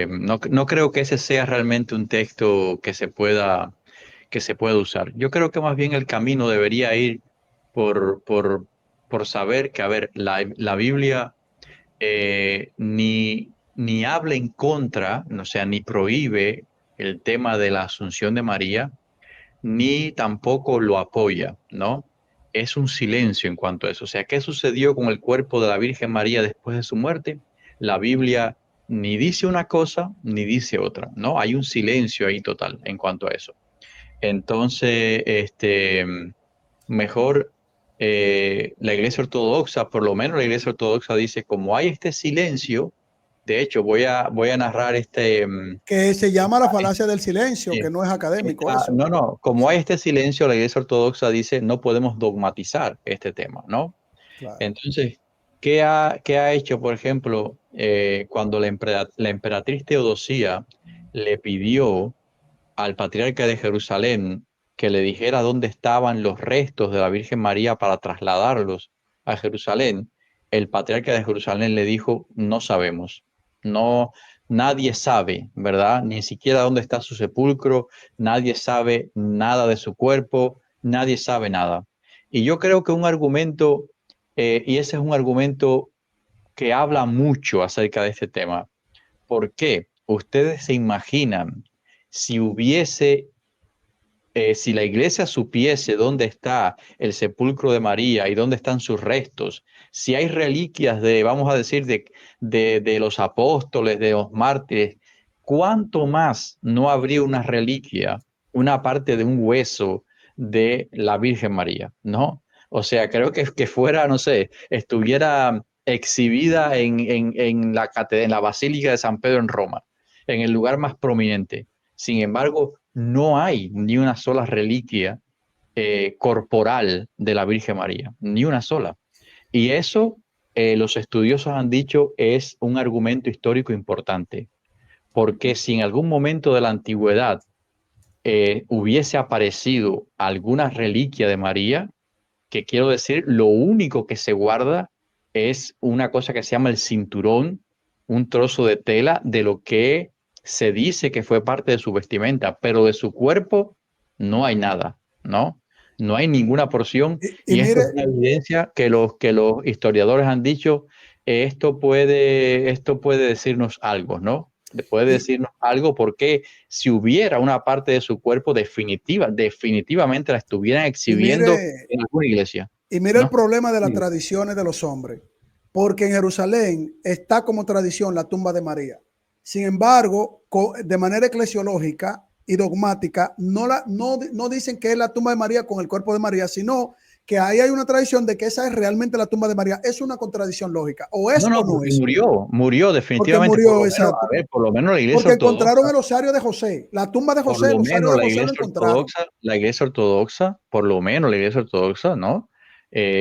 No creo que ese sea realmente un texto que se pueda usar. Yo creo que más bien el camino debería ir por saber que, a ver, la Biblia ni habla en contra, o sea, ni prohíbe el tema de la Asunción de María, ni tampoco lo apoya, ¿no? Es un silencio en cuanto a eso. O sea, ¿qué sucedió con el cuerpo de la Virgen María después de su muerte? La Biblia ni dice una cosa ni dice otra, ¿no? Hay un silencio ahí total en cuanto a eso. Entonces, mejor la Iglesia Ortodoxa, por lo menos la Iglesia Ortodoxa dice, como hay este silencio, de hecho voy a narrar que se llama la falacia del silencio, que no es académico eso. No, como hay este silencio, la Iglesia Ortodoxa dice, no podemos dogmatizar este tema, ¿no? Claro. Entonces, ¿qué ha hecho, por ejemplo, cuando la emperatriz Teodosía le pidió al patriarca de Jerusalén que le dijera dónde estaban los restos de la Virgen María para trasladarlos a Jerusalén? El patriarca de Jerusalén le dijo, no sabemos, nadie sabe, ¿verdad? Ni siquiera dónde está su sepulcro, nadie sabe nada de su cuerpo, nadie sabe nada. Y yo creo que un argumento, y ese es un argumento que habla mucho acerca de este tema. ¿Por qué? Ustedes se imaginan si la iglesia supiese dónde está el sepulcro de María y dónde están sus restos, si hay reliquias vamos a decir, de los apóstoles, de los mártires, ¿cuánto más no habría una reliquia, una parte de un hueso de la Virgen María, ¿no? O sea, creo que fuera, no sé, estuviera exhibida en la Basílica de San Pedro en Roma, en el lugar más prominente. Sin embargo, no hay ni una sola reliquia corporal de la Virgen María, ni una sola. Y eso, los estudiosos han dicho, es un argumento histórico importante, porque si en algún momento de la antigüedad hubiese aparecido alguna reliquia de María, que quiero decir, lo único que se guarda es una cosa que se llama el cinturón, un trozo de tela de lo que se dice que fue parte de su vestimenta, pero de su cuerpo no hay nada, ¿no? No hay ninguna porción. Y esto es una evidencia que los historiadores han dicho, esto puede decirnos algo, ¿no? Puede decirnos algo porque si hubiera una parte de su cuerpo definitivamente la estuvieran exhibiendo en alguna iglesia. Y mira, ¿no? El problema de las Sí. tradiciones de los hombres, porque en Jerusalén está como tradición la tumba de María. Sin embargo, de manera eclesiológica y dogmática, no dicen que es la tumba de María con el cuerpo de María, sino que ahí hay una tradición de que esa es realmente la tumba de María. Es una contradicción lógica. O es No, o no porque es. murió definitivamente. Porque murió, Por lo menos, exacto. a ver, por lo menos la iglesia Porque encontraron ortodoxa, el osario de José. La tumba de por José, lo el osario menos de la José lo iglesia encontraron. ortodoxa, por lo menos la iglesia ortodoxa, ¿no?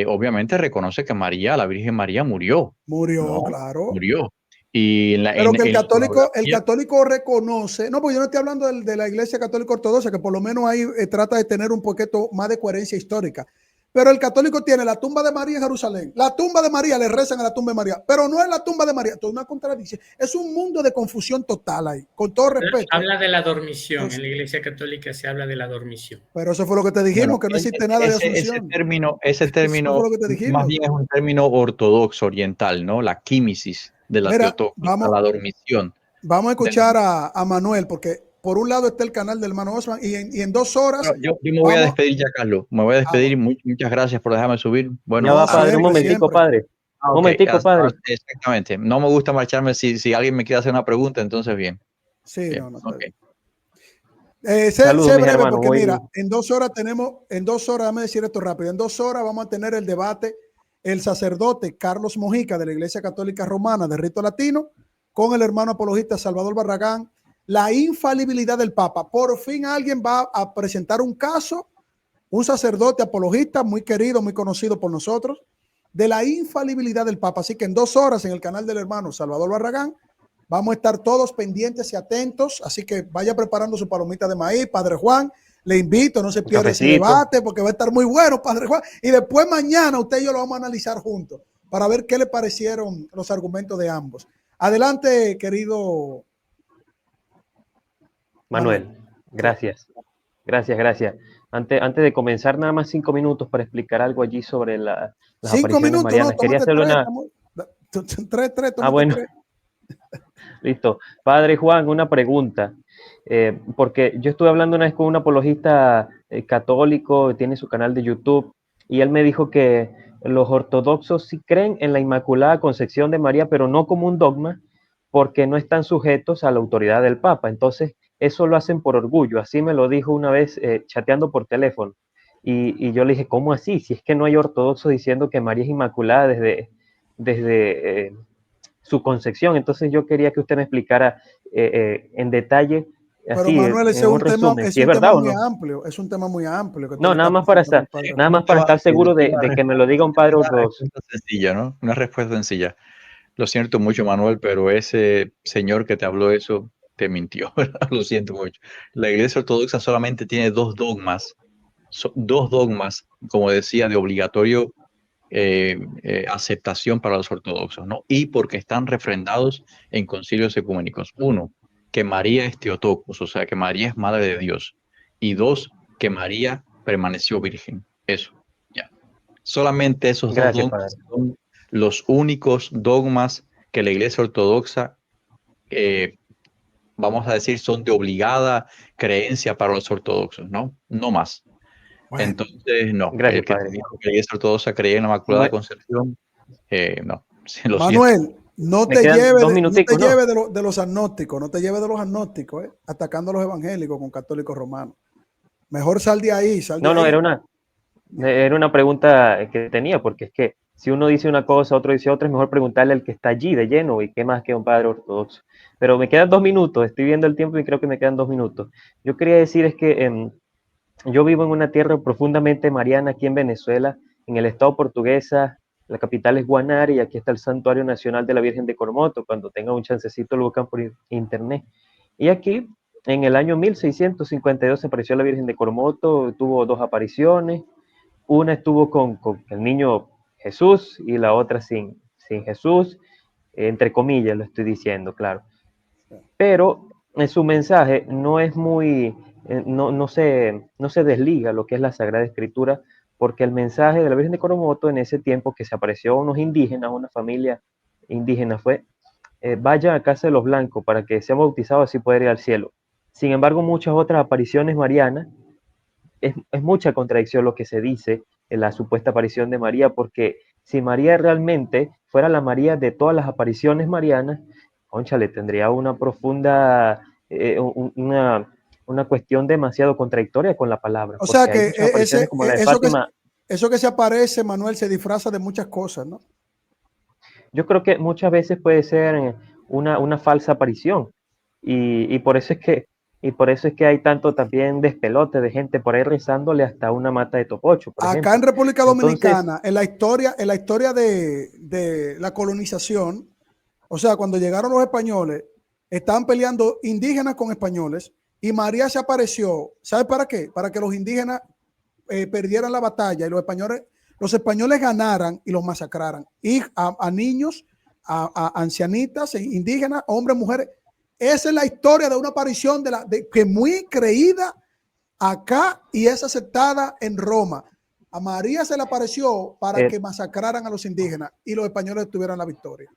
Obviamente reconoce que María, la Virgen María, murió, Murió, ¿no? claro. Murió. Y Pero que el la iconografía, católico reconoce, no, pues yo no estoy hablando de la iglesia católica ortodoxa, que por lo menos ahí trata de tener un poquito más de coherencia histórica. Pero el católico tiene la tumba de María en Jerusalén, la tumba de María, le rezan a la tumba de María, pero no es la tumba de María, toda una contradicción. Es un mundo de confusión total ahí, con todo respeto. Habla de la dormición, en la Iglesia Católica se habla de la dormición. Pero eso fue lo que te dijimos, bueno, que no existe nada de asunción. ese Eso término fue lo que te dijimos. más bien es un término ortodoxo oriental, ¿no? La químisis de la Mira, teotónica, la dormición. Vamos a escuchar a Manuel, porque por un lado está el canal del hermano Osman y en 2 horas. Bueno, yo me voy a despedir ya, Carlos. Me voy a despedir. Muchas gracias por dejarme subir. Bueno, ya va, padre, siempre, un momentico, padre. Un momentico, padre. Exactamente. No me gusta marcharme si alguien me quiere hacer una pregunta, entonces bien. Sí, bien. no. Okay. Sé breve, hermanos, porque mira, en 2 horas déjame decir esto rápido, en 2 horas vamos a tener el debate, el sacerdote Carlos Mojica de la Iglesia Católica Romana de Rito Latino, con el hermano apologista Salvador Barragán, la infalibilidad del Papa. Por fin alguien va a presentar un caso, un sacerdote apologista muy querido, muy conocido por nosotros, de la infalibilidad del Papa. Así que en 2 horas en el canal del hermano Salvador Barragán vamos a estar todos pendientes y atentos, así que vaya preparando su palomita de maíz, Padre Juan. Le invito, no se pierda ese debate porque va a estar muy bueno, Padre Juan. Y después mañana usted y yo lo vamos a analizar juntos para ver qué le parecieron los argumentos de ambos. Adelante, querido Manuel. Gracias. Antes de comenzar, nada más 5 minutos para explicar algo allí sobre las apariciones marianas. Quería hacerle una... Bueno. Listo. Padre Juan, una pregunta. Porque yo estuve hablando una vez con un apologista católico, tiene su canal de YouTube, y él me dijo que los ortodoxos sí creen en la Inmaculada Concepción de María, pero no como un dogma, porque no están sujetos a la autoridad del Papa. Entonces, eso lo hacen por orgullo. Así me lo dijo una vez chateando por teléfono. Y yo le dije, ¿cómo así? Si es que no hay ortodoxos diciendo que María es Inmaculada desde su concepción. Entonces yo quería que usted me explicara en detalle. Pero así, Manuel, ese es un tema, resumen, si es verdad o no. amplio, es un tema muy amplio. Que no, nada más para estar seguro de que me lo diga un padre ortodoxo. Sencilla, ¿no? Una respuesta sencilla. Lo siento mucho, Manuel, pero ese señor que te habló eso te mintió. Lo siento mucho. La Iglesia Ortodoxa solamente tiene 2 dogmas. 2 dogmas, como decía, de obligatorio aceptación para los ortodoxos, ¿no? Y porque están refrendados en concilios ecuménicos. 1, que María es Theotokos, o sea, que María es madre de Dios. Y 2, que María permaneció virgen. Eso, ya. Solamente esos 2 dogmas son los únicos dogmas que la Iglesia Ortodoxa, vamos a decir, son de obligada creencia para los ortodoxos, ¿no? No más. Bueno, entonces, no. Gracias, el que dijo que la Iglesia Ortodoxa creía en la Inmaculada Concepción, no. Manuel, no te lleve de los agnósticos, no te lleve de los agnósticos, atacando a los evangélicos con católicos romanos. Mejor sal de ahí, era una pregunta que tenía, porque es que si uno dice una cosa, otro dice otra, es mejor preguntarle al que está allí de lleno, y qué más que un padre ortodoxo. Pero me quedan 2 minutos, estoy viendo el tiempo y creo que me quedan 2 minutos. Yo quería decir es que yo vivo en una tierra profundamente mariana aquí en Venezuela, en el estado portuguesa, la capital es Guanare, y aquí está el Santuario Nacional de la Virgen de Coromoto. Cuando tengan un chancecito lo buscan por internet. Y aquí, en el año 1652, apareció la Virgen de Coromoto, tuvo 2 apariciones. Una estuvo con el niño Jesús y la otra sin Jesús, entre comillas lo estoy diciendo, claro. Pero en su mensaje no es muy, no se desliga lo que es la Sagrada Escritura, porque el mensaje de la Virgen de Coromoto en ese tiempo que se apareció a unos indígenas, una familia indígena, fue, vayan a casa de los blancos para que sean bautizados, así poder ir al cielo. Sin embargo, muchas otras apariciones marianas, es mucha contradicción lo que se dice en la supuesta aparición de María, porque si María realmente fuera la María de todas las apariciones marianas, cónchale, tendría una profunda, una cuestión demasiado contradictoria con la palabra. O sea que como la de Fátima, eso que se aparece, Manuel, se disfraza de muchas cosas, ¿no? Yo creo que muchas veces puede ser una falsa aparición y por eso es que hay tanto también despelote de gente por ahí rezándole hasta una mata de topocho, por ejemplo. Acá en República Entonces, Dominicana, en la historia de la colonización, o sea, cuando llegaron los españoles, estaban peleando indígenas con españoles y María se apareció. ¿Sabe para qué? Para que los indígenas perdieran la batalla y los españoles ganaran y los masacraran. Y a niños, a ancianitas, indígenas, hombres, mujeres. Esa es la historia de una aparición que es muy creída acá y es aceptada en Roma. A María se le apareció para que masacraran a los indígenas y los españoles tuvieran la victoria.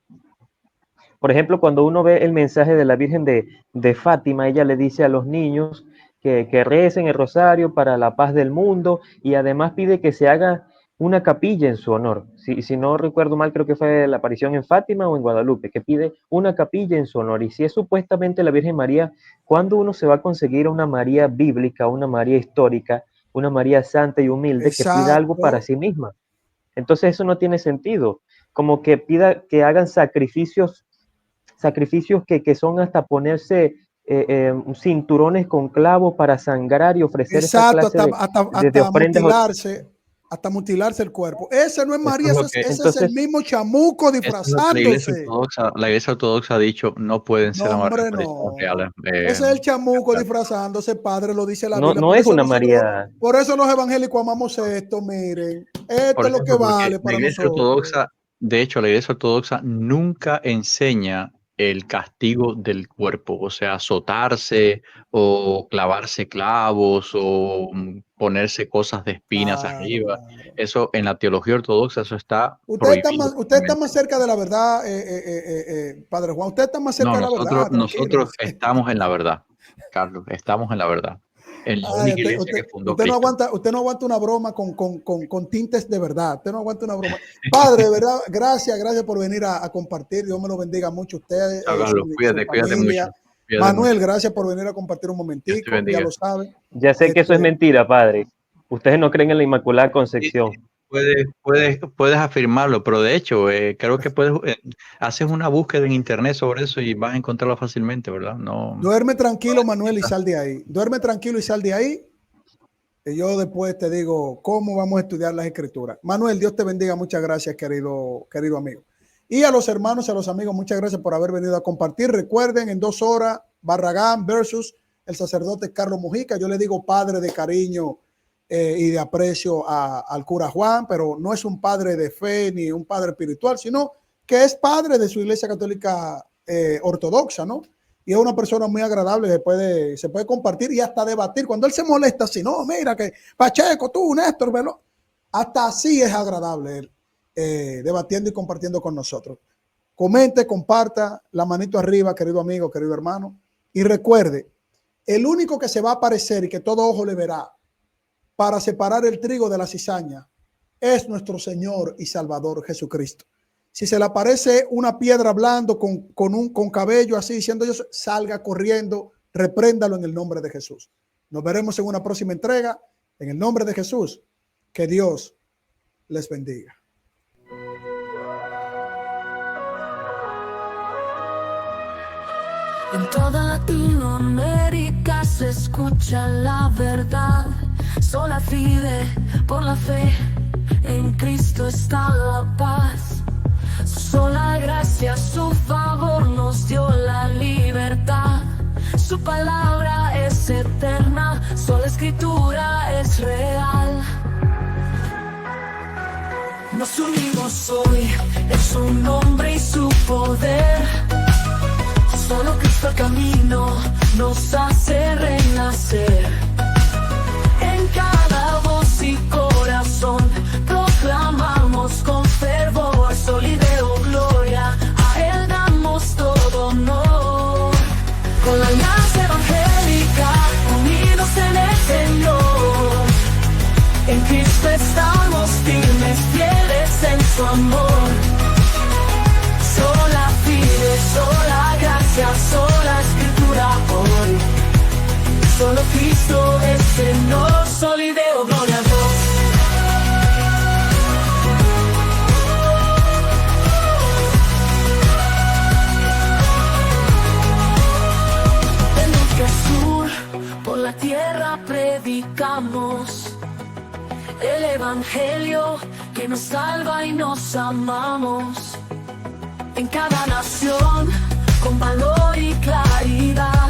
Por ejemplo, cuando uno ve el mensaje de la Virgen de Fátima, ella le dice a los niños que recen el rosario para la paz del mundo y además pide que se haga una capilla en su honor. Si no recuerdo mal, creo que fue la aparición en Fátima o en Guadalupe, que pide una capilla en su honor. Y si es supuestamente la Virgen María, ¿cuándo uno se va a conseguir una María bíblica, una María histórica, una María santa y humilde que pida algo para sí misma? Entonces eso no tiene sentido. Como que pida que hagan sacrificios que son hasta ponerse cinturones con clavos para sangrar y ofrecer esa clase de ofrendas. Hasta mutilarse el cuerpo. Ese no es María, ese es el mismo chamuco disfrazándose. La iglesia ortodoxa ha dicho no pueden ser reales. Ese es el chamuco disfrazándose, padre, lo dice la Biblia. No es una María. Por eso los evangélicos amamos esto, miren. Esto es lo que vale para nosotros. De hecho, la iglesia ortodoxa nunca enseña el castigo del cuerpo, o sea, azotarse o clavarse clavos o ponerse cosas de espinas arriba. Eso en la teología ortodoxa, eso está prohibido. Usted está más cerca de la verdad, Padre Juan. Usted está más cerca de la verdad. Nosotros estamos en la verdad, Carlos, estamos en la verdad. En la única iglesia que fundó Cristo. Usted no aguanta una broma con tintes de verdad. Usted no aguanta una broma. Padre, de verdad, gracias por venir a compartir. Dios me lo bendiga mucho a ustedes. Cuídate mucho. Manuel, gracias por venir a compartir un momentico. Ya lo saben. Ya sé que eso es mentira, padre. Ustedes no creen en la Inmaculada Concepción. Puedes afirmarlo, pero de hecho creo que haces una búsqueda en internet sobre eso y vas a encontrarlo fácilmente, ¿verdad? No. Duerme tranquilo, Manuel, y sal de ahí. Duerme tranquilo y sal de ahí. Y yo después te digo cómo vamos a estudiar las escrituras. Manuel, Dios te bendiga. Muchas gracias, querido amigo. Y a los hermanos y a los amigos, muchas gracias por haber venido a compartir. Recuerden, en 2 horas, Barragán versus el sacerdote Carlos Mujica. Yo le digo padre de cariño y de aprecio al cura Juan, pero no es un padre de fe ni un padre espiritual, sino que es padre de su iglesia católica ortodoxa, ¿no? Y es una persona muy agradable, se puede compartir y hasta debatir. Cuando él se molesta, así, no, mira que Pacheco, tú, Néstor, ¿verdad? Hasta así es agradable él, debatiendo y compartiendo con nosotros. Comente, comparta, la manito arriba, querido amigo, querido hermano. Y recuerde, el único que se va a aparecer y que todo ojo le verá para separar el trigo de la cizaña es nuestro Señor y Salvador Jesucristo. Si se le aparece una piedra hablando con cabello así, diciendo yo, salga corriendo, repréndalo en el nombre de Jesús. Nos veremos en una próxima entrega. En el nombre de Jesús, que Dios les bendiga. En toda Latinoamérica se escucha la verdad. Sola fide, por la fe, en Cristo está la paz. Sola gracia, su favor nos dio la libertad. Su palabra es eterna, sola escritura es real. Nos unimos hoy en su nombre y su poder. Solo Cristo el camino nos hace renacer. En cada voz y corazón proclamamos con fervor, solideo, gloria, a Él damos todo honor. Con la alianza evangélica, unidos en el Señor, en Cristo estamos firmes, fieles en su amor. Sola fide, sola gracia, sola escritura hoy. Solo Cristo tierra predicamos el evangelio que nos salva y nos amamos. En cada nación, con valor y claridad,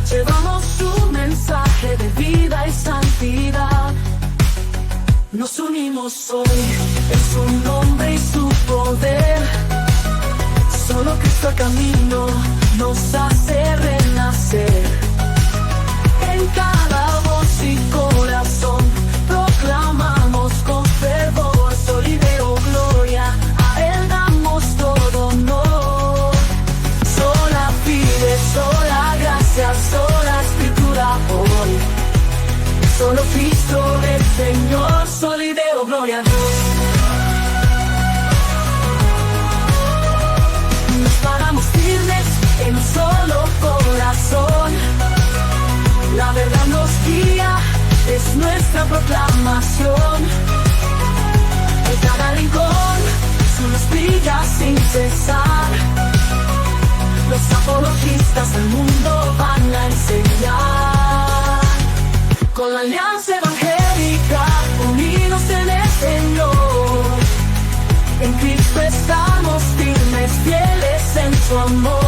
llevamos su mensaje de vida y santidad. Nos unimos hoy en su nombre y su poder. Solo Cristo el camino nos hace renacer. En cada voz y corazón proclamamos con fervor, solideo, gloria. A Él damos todo honor. Sola fide, sola gracia, sola escritura hoy. Solo Cristo el Señor, solideo, gloria a Dios. Nos paramos firmes en un solo corazón. La verdad nos guía, es nuestra proclamación. En cada rincón su luz brilla sin cesar. Los apologistas del mundo van a enseñar. Con la alianza evangélica, unidos en el Señor. En Cristo estamos firmes, fieles en su amor.